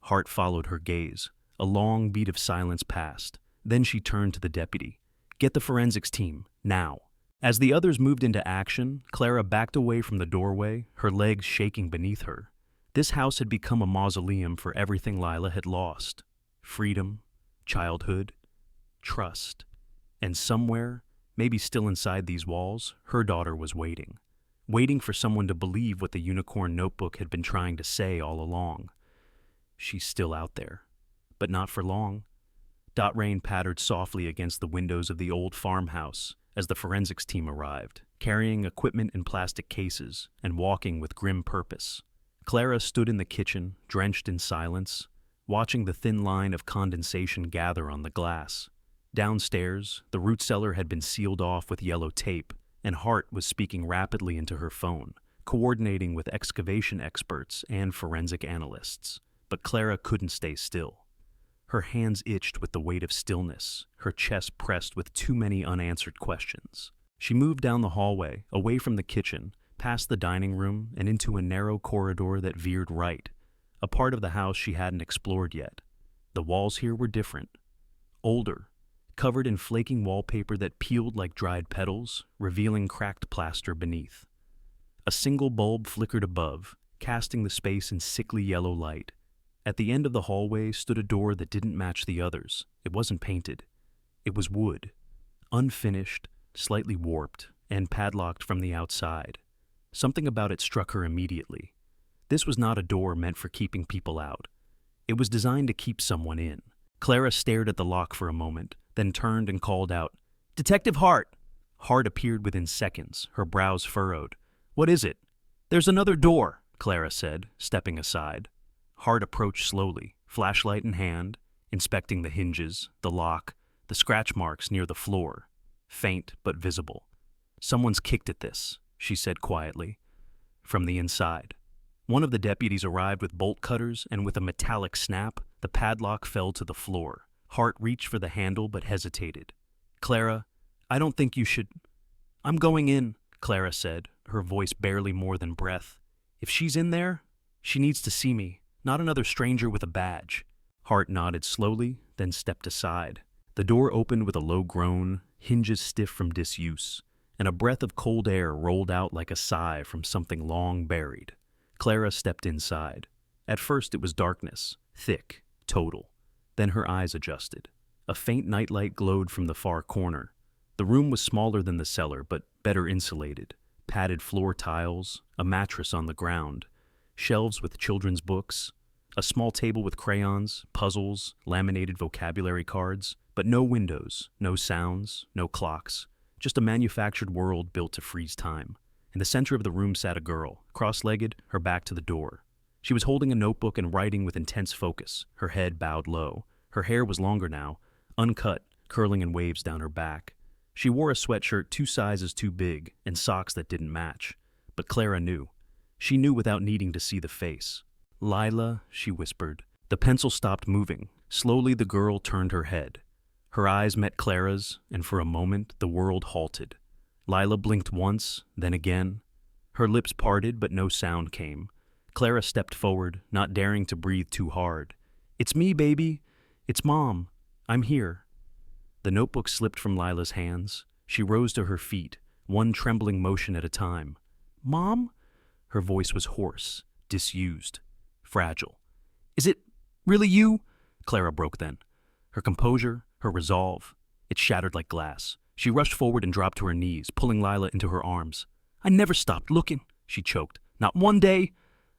Hart followed her gaze. A long beat of silence passed. Then she turned to the deputy. Get the forensics team, now. As the others moved into action, Clara backed away from the doorway, her legs shaking beneath her. This house had become a mausoleum for everything Lila had lost. Freedom, childhood, trust. And somewhere, maybe still inside these walls, her daughter was waiting. Waiting for someone to believe what the unicorn notebook had been trying to say all along. She's still out there. But not for long. Dot rain pattered softly against the windows of the old farmhouse as the forensics team arrived, carrying equipment in plastic cases and walking with grim purpose. Clara stood in the kitchen, drenched in silence, watching the thin line of condensation gather on the glass. Downstairs, the root cellar had been sealed off with yellow tape, and Hart was speaking rapidly into her phone, coordinating with excavation experts and forensic analysts. But Clara couldn't stay still. Her hands itched with the weight of stillness, her chest pressed with too many unanswered questions. She moved down the hallway, away from the kitchen, past the dining room, and into a narrow corridor that veered right, a part of the house she hadn't explored yet. The walls here were different. Older, covered in flaking wallpaper that peeled like dried petals, revealing cracked plaster beneath. A single bulb flickered above, casting the space in sickly yellow light. At the end of the hallway stood a door that didn't match the others. It wasn't painted. It was wood, unfinished, slightly warped, and padlocked from the outside. Something about it struck her immediately. This was not a door meant for keeping people out. It was designed to keep someone in. Clara stared at the lock for a moment, then turned and called out, "Detective Hart!" Hart appeared within seconds, her brows furrowed. "What is it?" "There's another door," Clara said, stepping aside. Hart approached slowly, flashlight in hand, inspecting the hinges, the lock, the scratch marks near the floor, faint but visible. "Someone's kicked at this," she said quietly. From the inside, one of the deputies arrived with bolt cutters, and with a metallic snap, the padlock fell to the floor. Hart reached for the handle but hesitated. "Clara, I don't think you should—" "I'm going in," Clara said, her voice barely more than breath. "If she's in there, she needs to see me. Not another stranger with a badge." Hart nodded slowly, then stepped aside. The door opened with a low groan, hinges stiff from disuse, and a breath of cold air rolled out like a sigh from something long buried. Clara stepped inside. At first it was darkness, thick, total. Then her eyes adjusted. A faint nightlight glowed from the far corner. The room was smaller than the cellar, but better insulated. Padded floor tiles, a mattress on the ground, shelves with children's books, a small table with crayons, puzzles, laminated vocabulary cards, but no windows, no sounds, no clocks, just a manufactured world built to freeze time. In the center of the room sat a girl, cross-legged, her back to the door. She was holding a notebook and writing with intense focus, her head bowed low. Her hair was longer now, uncut, curling in waves down her back. She wore a sweatshirt 2 sizes too big and socks that didn't match. But Clara knew. She knew without needing to see the face. "Lila," she whispered. The pencil stopped moving. Slowly the girl turned her head. Her eyes met Clara's, and for a moment the world halted. Lila blinked once, then again. Her lips parted, but no sound came. Clara stepped forward, not daring to breathe too hard. "It's me, baby. It's Mom. I'm here." The notebook slipped from Lila's hands. She rose to her feet, one trembling motion at a time. "Mom?" Her voice was hoarse, disused, fragile. "Is it really you?" Clara broke then. Her composure, her resolve, it shattered like glass. She rushed forward and dropped to her knees, pulling Lila into her arms. "I never stopped looking," she choked. "Not one day.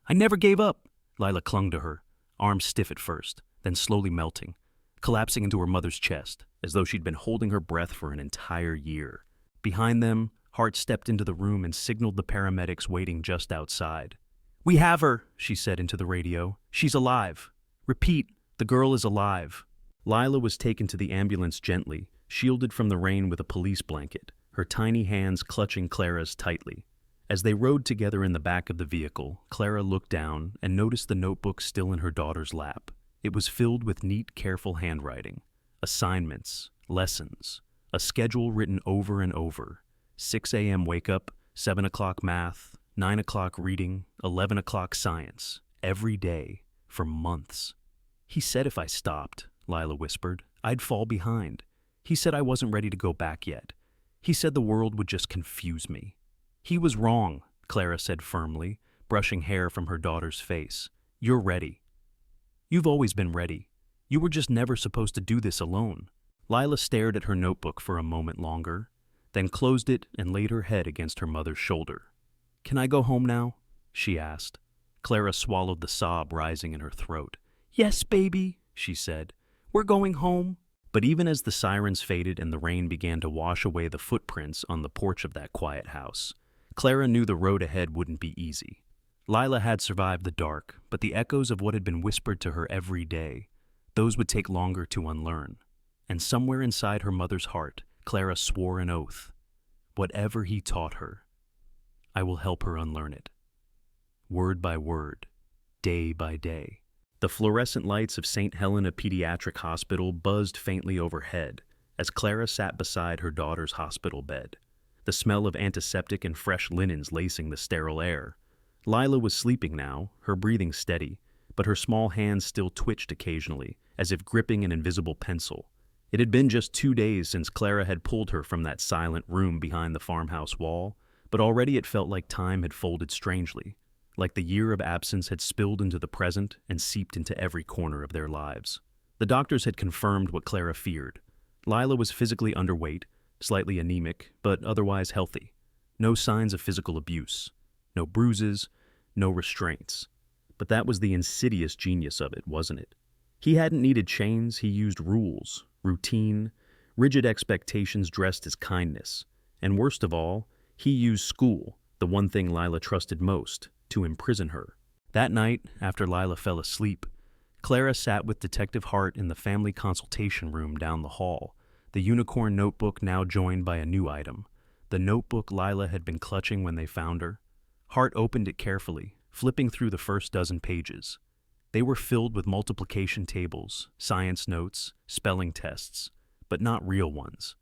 I never gave up." Lila clung to her, arms stiff at first, then slowly melting, collapsing into her mother's chest, as though she'd been holding her breath for an entire year. Behind them, Hart stepped into the room and signaled the paramedics waiting just outside. "We have her," she said into the radio. "She's alive. Repeat, the girl is alive." Lila was taken to the ambulance gently, shielded from the rain with a police blanket, her tiny hands clutching Clara's tightly. As they rode together in the back of the vehicle, Clara looked down and noticed the notebook still in her daughter's lap. It was filled with neat, careful handwriting. Assignments, lessons, a schedule written over and over. 6 a.m. wake up, 7 o'clock math, 9 o'clock reading, 11 o'clock science. Every day, for months. "He said if I stopped," Lila whispered, "I'd fall behind. He said I wasn't ready to go back yet. He said the world would just confuse me." "He was wrong," Clara said firmly, brushing hair from her daughter's face. "You're ready. You've always been ready. You were just never supposed to do this alone." Lila stared at her notebook for a moment longer, then closed it and laid her head against her mother's shoulder. "Can I go home now?" she asked. Clara swallowed the sob rising in her throat. "Yes, baby," she said. "We're going home." But even as the sirens faded and the rain began to wash away the footprints on the porch of that quiet house, Clara knew the road ahead wouldn't be easy. Lila had survived the dark, but the echoes of what had been whispered to her every day, those would take longer to unlearn. And somewhere inside her mother's heart, Clara swore an oath. Whatever he taught her, I will help her unlearn it. Word by word, day by day. The fluorescent lights of St. Helena Pediatric Hospital buzzed faintly overhead as Clara sat beside her daughter's hospital bed, the smell of antiseptic and fresh linens lacing the sterile air. Lila was sleeping now, her breathing steady, but her small hands still twitched occasionally, as if gripping an invisible pencil. It had been just 2 days since Clara had pulled her from that silent room behind the farmhouse wall, but already it felt like time had folded strangely, like the year of absence had spilled into the present and seeped into every corner of their lives. The doctors had confirmed what Clara feared. Lila was physically underweight, slightly anemic, but otherwise healthy. No signs of physical abuse. No bruises, no restraints. But that was the insidious genius of it, wasn't it? He hadn't needed chains, he used rules, routine, rigid expectations dressed as kindness. And worst of all, he used school, the one thing Lila trusted most, to imprison her. That night, after Lila fell asleep, Clara sat with Detective Hart in the family consultation room down the hall, the unicorn notebook now joined by a new item, the notebook Lila had been clutching when they found her. Hart opened it carefully, flipping through the first dozen pages. They were filled with multiplication tables, science notes, spelling tests, but not real ones.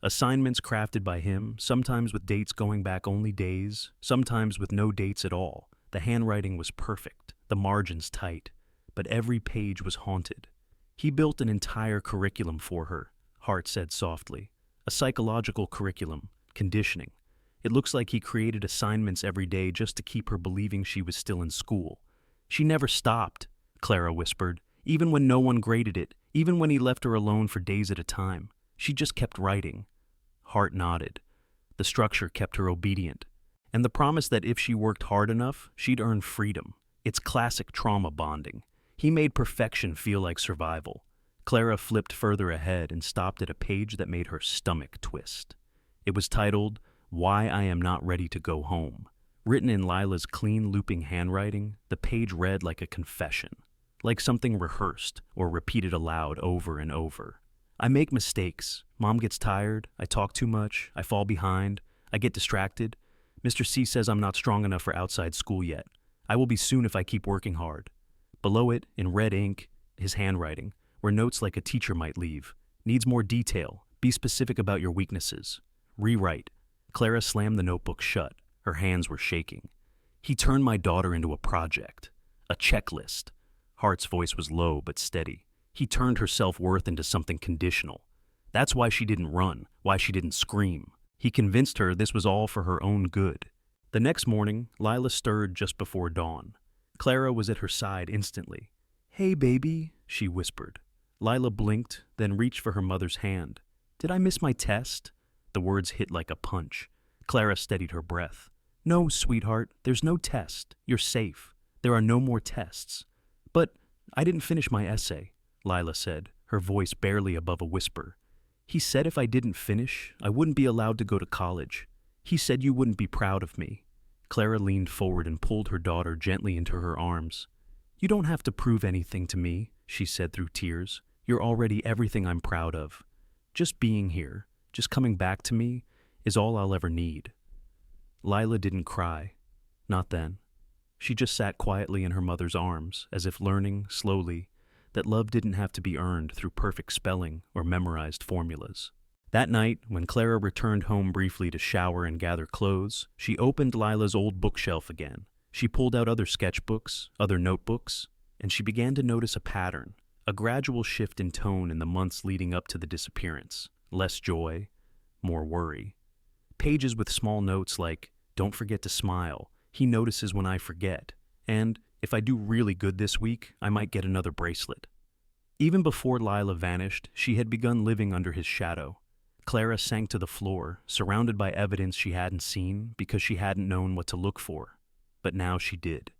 Assignments crafted by him, sometimes with dates going back only days, sometimes with no dates at all. The handwriting was perfect, the margins tight, but every page was haunted. "He built an entire curriculum for her," Hart said softly. "A psychological curriculum, conditioning. It looks like he created assignments every day just to keep her believing she was still in school. She never stopped," Clara whispered, "even when no one graded it, even when he left her alone for days at a time. She just kept writing." Hart nodded. The structure kept her obedient, and the promise that if she worked hard enough, she'd earn freedom. It's classic trauma bonding. He made perfection feel like survival. Clara flipped further ahead and stopped at a page that made her stomach twist. It was titled, "Why I Am Not Ready to Go Home." Written in Lila's clean, looping handwriting, the page read like a confession, like something rehearsed or repeated aloud over and over. "I make mistakes. Mom gets tired. I talk too much. I fall behind. I get distracted. Mr. C says I'm not strong enough for outside school yet. I will be soon if I keep working hard." Below it, in red ink, his handwriting, were notes like a teacher might leave. "Needs more detail. Be specific about your weaknesses. Rewrite." Clara slammed the notebook shut. Her hands were shaking. "He turned my daughter into a project. A checklist." Hart's voice was low but steady. "He turned her self-worth into something conditional. That's why she didn't run, why she didn't scream. He convinced her this was all for her own good." The next morning, Lila stirred just before dawn. Clara was at her side instantly. "Hey, baby," she whispered. Lila blinked, then reached for her mother's hand. "Did I miss my test?" The words hit like a punch. Clara steadied her breath. "No, sweetheart, there's no test. You're safe. There are no more tests." "But I didn't finish my essay," Lila said, her voice barely above a whisper. He said if I didn't finish, I wouldn't be allowed to go to college. He said you wouldn't be proud of me." Clara leaned forward and pulled her daughter gently into her arms. "You don't have to prove anything to me," she said through tears. "You're already everything I'm proud of. Just being here, just coming back to me, is all I'll ever need." Lila didn't cry. Not then. She just sat quietly in her mother's arms, as if learning, slowly, that love didn't have to be earned through perfect spelling or memorized formulas. That night, when Clara returned home briefly to shower and gather clothes, she opened Lila's old bookshelf again. She pulled out other sketchbooks, other notebooks, and she began to notice a pattern, a gradual shift in tone in the months leading up to the disappearance. Less joy, more worry. Pages with small notes like, "Don't forget to smile. He notices when I forget." And, "If I do really good this week, I might get another bracelet." Even before Lila vanished, she had begun living under his shadow. Clara sank to the floor, surrounded by evidence she hadn't seen because she hadn't known what to look for. But now she did.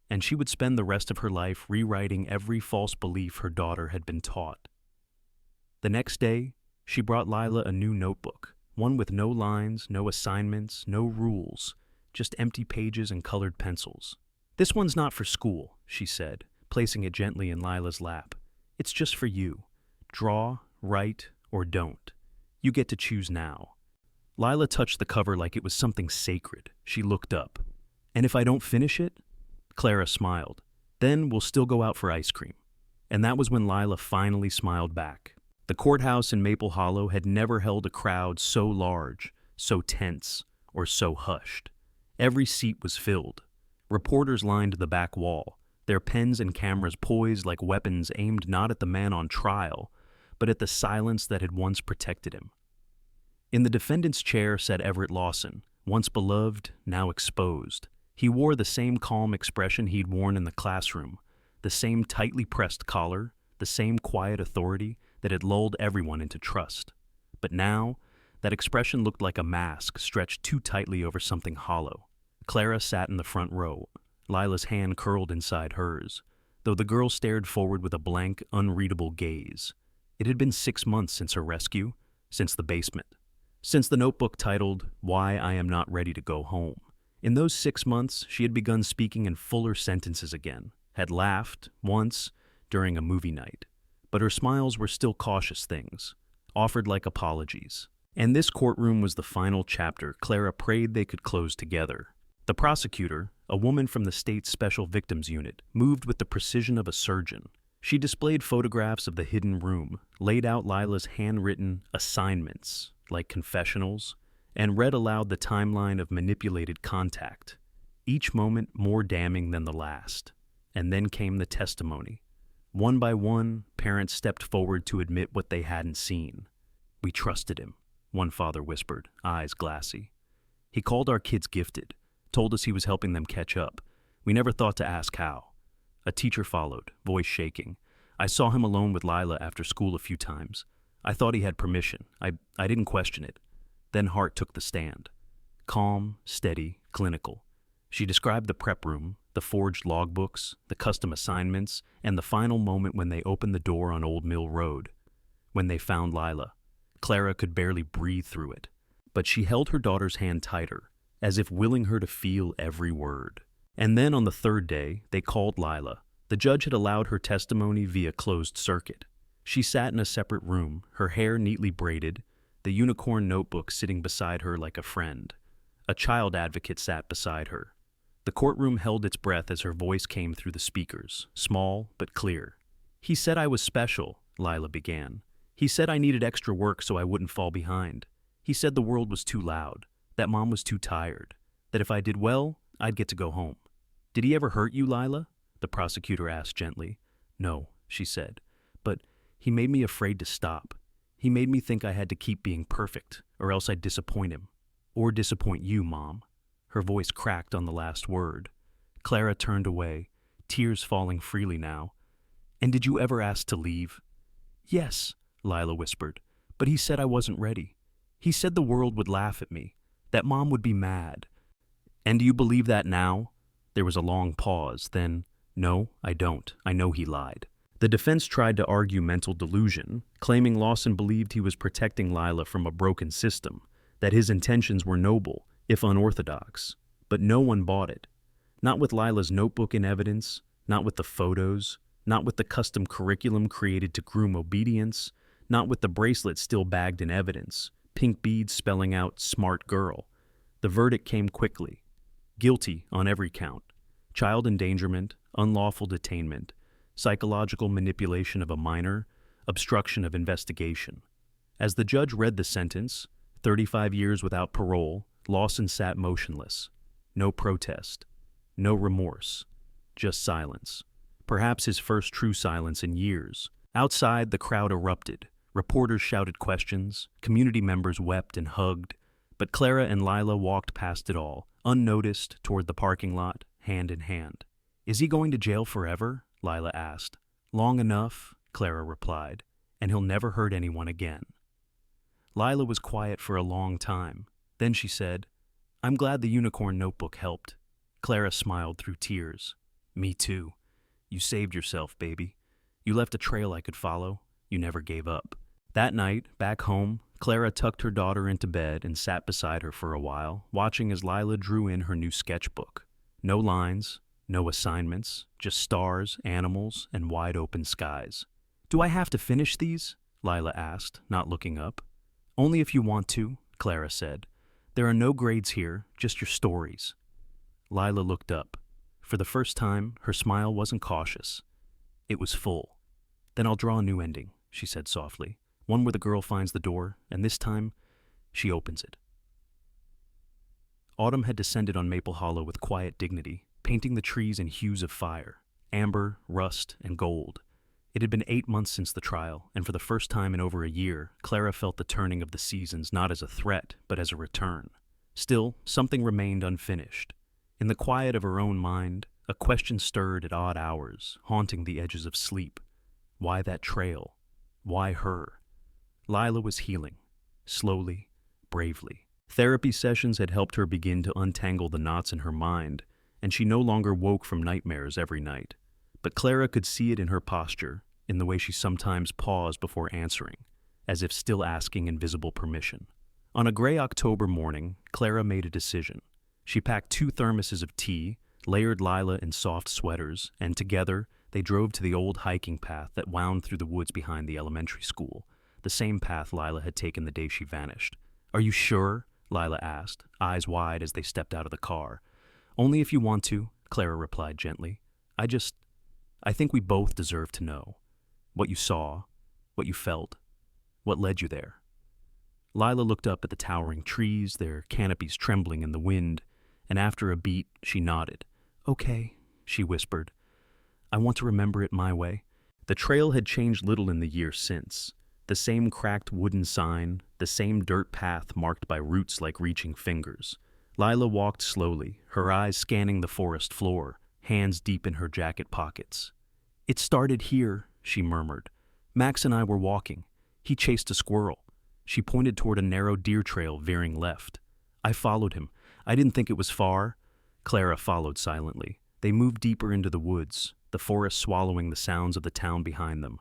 And she would spend the rest of her life rewriting every false belief her daughter had been taught. The next day, she brought Lila a new notebook, one with no lines, no assignments, no rules, just empty pages and colored pencils. "This one's not for school," she said, placing it gently in Lila's lap. "It's just for you. Draw, write, or don't. You get to choose now." Lila touched the cover like it was something sacred. She looked up. "And if I don't finish it?" Clara smiled. "Then we'll still go out for ice cream." And that was when Lila finally smiled back. The courthouse in Maple Hollow had never held a crowd so large, so tense, or so hushed. Every seat was filled. Reporters lined the back wall, their pens and cameras poised like weapons aimed not at the man on trial, but at the silence that had once protected him. In the defendant's chair sat Everett Lawson, once beloved, now exposed. He wore the same calm expression he'd worn in the classroom, the same tightly pressed collar, the same quiet authority that had lulled everyone into trust. But now, that expression looked like a mask stretched too tightly over something hollow. Clara sat in the front row, Lila's hand curled inside hers, though the girl stared forward with a blank, unreadable gaze. It had been 6 months since her rescue, since the basement, since the notebook titled, "Why I Am Not Ready to Go Home." In those 6 months, she had begun speaking in fuller sentences again, had laughed, once, during a movie night. But her smiles were still cautious things, offered like apologies. And this courtroom was the final chapter Clara prayed they could close together. The prosecutor, a woman from the state's Special Victims Unit, moved with the precision of a surgeon. She displayed photographs of the hidden room, laid out Lila's handwritten assignments, like confessionals, and read aloud the timeline of manipulated contact, each moment more damning than the last. And then came the testimony. One by one, parents stepped forward to admit what they hadn't seen. "We trusted him," one father whispered, eyes glassy. "He called our kids gifted, told us he was helping them catch up. We never thought to ask how." A teacher followed, voice shaking. "I saw him alone with Lila after school a few times. I thought he had permission. I didn't question it." Then Hart took the stand. Calm, steady, clinical. She described the prep room, the forged logbooks, the custom assignments, and the final moment when they opened the door on Old Mill Road. When they found Lila, Clara could barely breathe through it. But she held her daughter's hand tighter, as if willing her to feel every word. And then on the third day, they called Lila. The judge had allowed her testimony via closed circuit. She sat in a separate room, her hair neatly braided, the unicorn notebook sitting beside her like a friend. A child advocate sat beside her. The courtroom held its breath as her voice came through the speakers, small but clear. "He said I was special," Lila began. "He said I needed extra work so I wouldn't fall behind. He said the world was too loud, that Mom was too tired, that if I did well, I'd get to go home." "Did he ever hurt you, Lila?" the prosecutor asked gently. "No," she said, "but he made me afraid to stop. He made me think I had to keep being perfect, or else I'd disappoint him. Or disappoint you, Mom." Her voice cracked on the last word. Clara turned away, tears falling freely now. "And did you ever ask to leave?" "Yes," Lila whispered, "but he said I wasn't ready. He said the world would laugh at me, that Mom would be mad." "And do you believe that now?" There was a long pause, then, "No, I don't. I know he lied." The defense tried to argue mental delusion, claiming Lawson believed he was protecting Lila from a broken system, that his intentions were noble, if unorthodox. But no one bought it. Not with Lila's notebook in evidence, not with the photos, not with the custom curriculum created to groom obedience, not with the bracelet still bagged in evidence, pink beads spelling out "smart girl." The verdict came quickly. Guilty on every count. Child endangerment, unlawful detainment, psychological manipulation of a minor, obstruction of investigation. As the judge read the sentence, 35 years without parole, Lawson sat motionless. No protest. No remorse. Just silence. Perhaps his first true silence in years. Outside, the crowd erupted. Reporters shouted questions. Community members wept and hugged. But Clara and Lila walked past it all, unnoticed, toward the parking lot, hand in hand. "Is he going to jail forever?" Lila asked. "Long enough," Clara replied, "and he'll never hurt anyone again." Lila was quiet for a long time. Then she said, "I'm glad the unicorn notebook helped." Clara smiled through tears. "Me too. You saved yourself, baby. You left a trail I could follow. You never gave up." That night, back home, Clara tucked her daughter into bed and sat beside her for a while, watching as Lila drew in her new sketchbook. No lines, no assignments, just stars, animals, and wide-open skies. "Do I have to finish these?" Lila asked, not looking up. "Only if you want to," Clara said. "There are no grades here, just your stories." Lila looked up. For the first time, her smile wasn't cautious. It was full. "Then I'll draw a new ending," she said softly. "One where the girl finds the door, and this time, she opens it." Autumn had descended on Maple Hollow with quiet dignity, painting the trees in hues of fire, amber, rust, and gold. It had been 8 months since the trial, and for the first time in over a year, Clara felt the turning of the seasons not as a threat, but as a return. Still, something remained unfinished. In the quiet of her own mind, a question stirred at odd hours, haunting the edges of sleep. Why that trail? Why her? Lila was healing, slowly, bravely. Therapy sessions had helped her begin to untangle the knots in her mind, and she no longer woke from nightmares every night. But Clara could see it in her posture, in the way she sometimes paused before answering, as if still asking invisible permission. On a gray October morning, Clara made a decision. She packed 2 thermoses of tea, layered Lila in soft sweaters, and together they drove to the old hiking path that wound through the woods behind the elementary school, the same path Lila had taken the day she vanished. "Are you sure?" Lila asked, eyes wide as they stepped out of the car. "Only if you want to," Clara replied gently. I think we both deserve to know. What you saw, what you felt, what led you there." Lila looked up at the towering trees, their canopies trembling in the wind, and after a beat, she nodded. "Okay," she whispered. "I want to remember it my way." The trail had changed little in the year since. The same cracked wooden sign, the same dirt path marked by roots like reaching fingers. Lila walked slowly, her eyes scanning the forest floor, hands deep in her jacket pockets. "It started here," she murmured. "Max and I were walking. He chased a squirrel." She pointed toward a narrow deer trail veering left. "I followed him. I didn't think it was far." Clara followed silently. They moved deeper into the woods, the forest swallowing the sounds of the town behind them.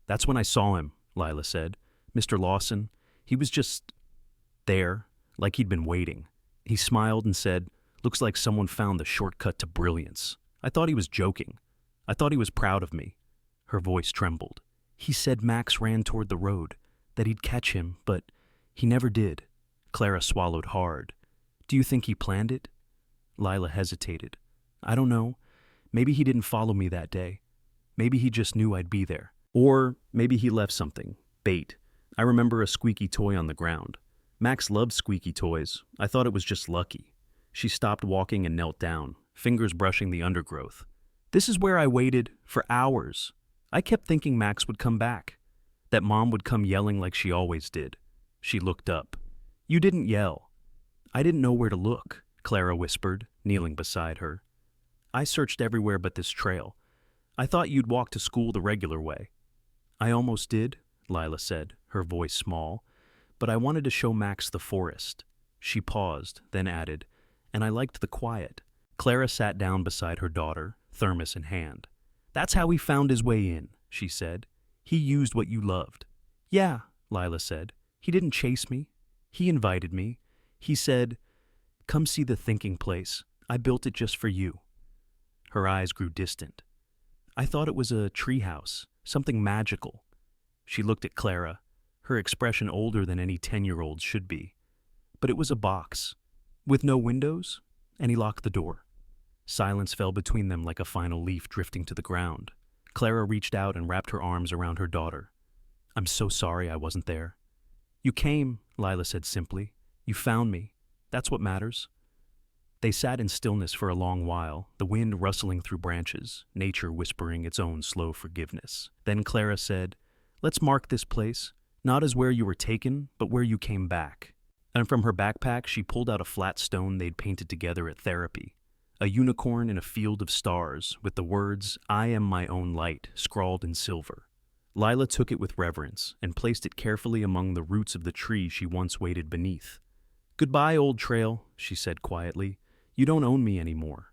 "That's when I saw him," Lila said. "Mr. Lawson. He was just there, like he'd been waiting. He smiled and said, 'Looks like someone found the shortcut to brilliance.' I thought he was joking. I thought he was proud of me." Her voice trembled. "He said Max ran toward the road, that he'd catch him, but he never did." Clara swallowed hard. "Do you think he planned it?" Lila hesitated. "I don't know. Maybe he didn't follow me that day. Maybe he just knew I'd be there. Or maybe he left something. Bait. I remember a squeaky toy on the ground. Max loved squeaky toys. I thought it was just lucky." She stopped walking and knelt down, fingers brushing the undergrowth. "This is where I waited for hours. I kept thinking Max would come back, that Mom would come yelling like she always did." She looked up. "You didn't yell." "I didn't know where to look," Clara whispered, kneeling beside her. "I searched everywhere but this trail. I thought you'd walk to school the regular way." "I almost did," Lila said, her voice small, "but I wanted to show Max the forest." She paused, then added, "And I liked the quiet." Clara sat down beside her daughter, thermos in hand. "That's how he found his way in," she said. He used what you loved. Yeah, Lila said. He didn't chase me. He invited me. He said, come see the thinking place. I built it just for you. Her eyes grew distant. I thought it was a treehouse, something magical. She looked at Clara, her expression older than any 10-year-old should be. But it was a box, with no windows, and he locked the door. Silence fell between them like a final leaf drifting to the ground. Clara reached out and wrapped her arms around her daughter. I'm so sorry I wasn't there. You came, Lila said simply. You found me. That's what matters. They sat in stillness for a long while, the wind rustling through branches, nature whispering its own slow forgiveness. Then Clara said, let's mark this place, not as where you were taken, but where you came back. And from her backpack, she pulled out a flat stone they'd painted together at therapy, a unicorn in a field of stars with the words, I am my own light, scrawled in silver. Lila took it with reverence and placed it carefully among the roots of the tree she once waited beneath. Goodbye, old trail, she said quietly. You don't own me anymore.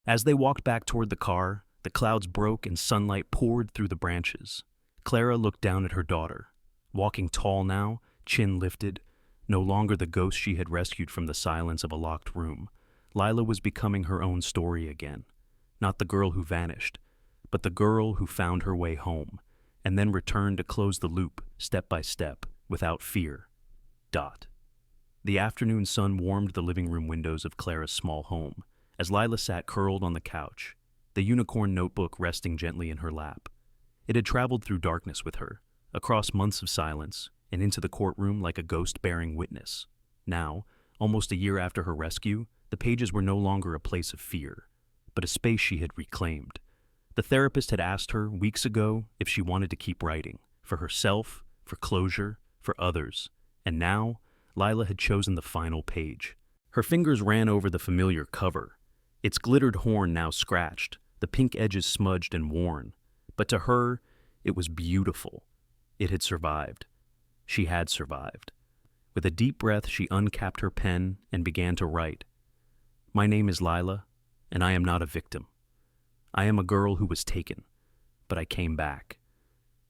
As they walked back toward the car, the clouds broke and sunlight poured through the branches. Clara looked down at her daughter, walking tall now, chin lifted, no longer the ghost she had rescued from the silence of a locked room. Lila was becoming her own story again. Not the girl who vanished, but the girl who found her way home, and then returned to close the loop, step by step, without fear. The afternoon sun warmed the living room windows of Clara's small home, as Lila sat curled on the couch, the unicorn notebook resting gently in her lap. It had traveled through darkness with her, across months of silence, and into the courtroom like a ghost bearing witness. Now, almost a year after her rescue, the pages were no longer a place of fear, but a space she had reclaimed. The therapist had asked her weeks ago if she wanted to keep writing, for herself, for closure, for others, and now Lila had chosen the final page. Her fingers ran over the familiar cover, its glittered horn now scratched, the pink edges smudged and worn. But to her, it was beautiful. It had survived. She had survived. With a deep breath, she uncapped her pen and began to write. My name is Lila, and I am not a victim. I am a girl who was taken, but I came back.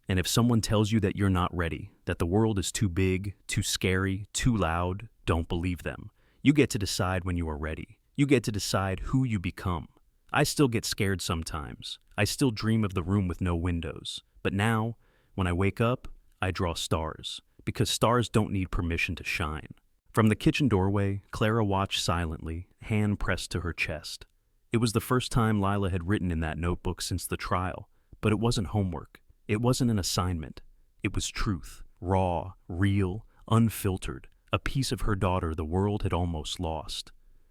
And if someone tells you that you're not ready, that the world is too big, too scary, too loud, don't believe them. You get to decide when you are ready. You get to decide who you become. I still get scared sometimes. I still dream of the room with no windows. But now, when I wake up, I draw stars, because stars don't need permission to shine. From the kitchen doorway, Clara watched silently, hand pressed to her chest. It was the first time Lila had written in that notebook since the trial, but it wasn't homework. It wasn't an assignment. It was truth, raw, real, unfiltered, a piece of her daughter the world had almost lost.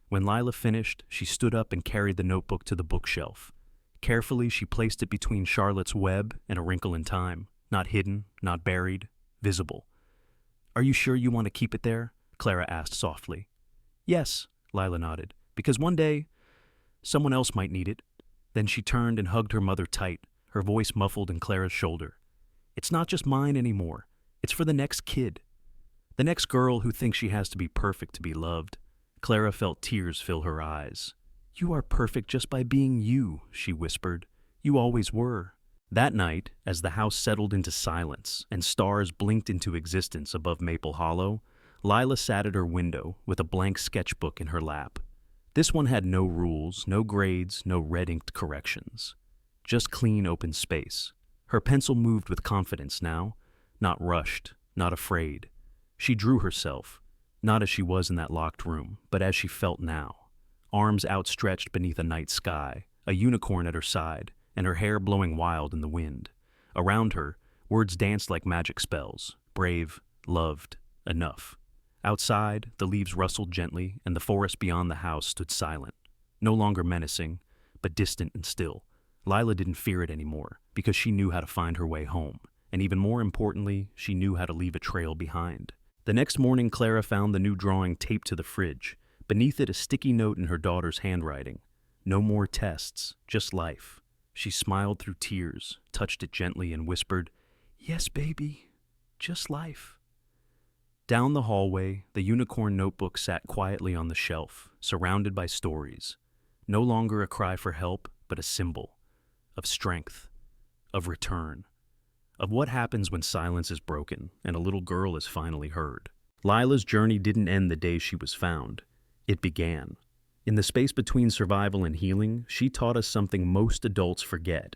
When Lila finished, she stood up and carried the notebook to the bookshelf. Carefully, she placed it between Charlotte's Web and A Wrinkle in Time, not hidden, not buried, visible. Are you sure you want to keep it there? Clara asked softly. Yes, Lila nodded, because one day, someone else might need it. Then she turned and hugged her mother tight, her voice muffled in Clara's shoulder. It's not just mine anymore. It's for the next kid. The next girl who thinks she has to be perfect to be loved. Clara felt tears fill her eyes. You are perfect just by being you, she whispered. You always were. That night, as the house settled into silence and stars blinked into existence above Maple Hollow, Lila sat at her window with a blank sketchbook in her lap. This one had no rules, no grades, no red-inked corrections. Just clean, open space. Her pencil moved with confidence now, not rushed, not afraid. She drew herself, not as she was in that locked room, but as she felt now. Arms outstretched beneath a night sky, a unicorn at her side, and her hair blowing wild in the wind. Around her, words danced like magic spells. Brave, loved, enough. Outside, the leaves rustled gently, and the forest beyond the house stood silent. No longer menacing, but distant and still. Lila didn't fear it anymore, because she knew how to find her way home, and even more importantly, she knew how to leave a trail behind. The next morning, Clara found the new drawing taped to the fridge, beneath it a sticky note in her daughter's handwriting. No more tests, just life. She smiled through tears, touched it gently, and whispered, Yes, baby, just life. Down the hallway, the unicorn notebook sat quietly on the shelf, surrounded by stories. No longer a cry for help, but a symbol. Of strength, of return, of what happens when silence is broken and a little girl is finally heard. Lila's journey didn't end the day she was found. It began. In the space between survival and healing, she taught us something most adults forget,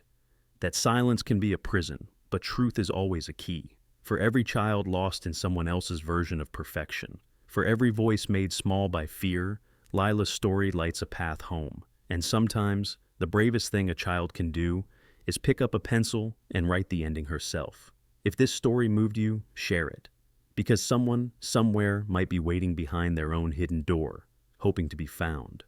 that silence can be a prison, but truth is always a key. For every child lost in someone else's version of perfection, for every voice made small by fear, Lila's story lights a path home. And sometimes, the bravest thing a child can do is pick up a pencil and write the ending herself. If this story moved you, share it. Because someone, somewhere, might be waiting behind their own hidden door, hoping to be found.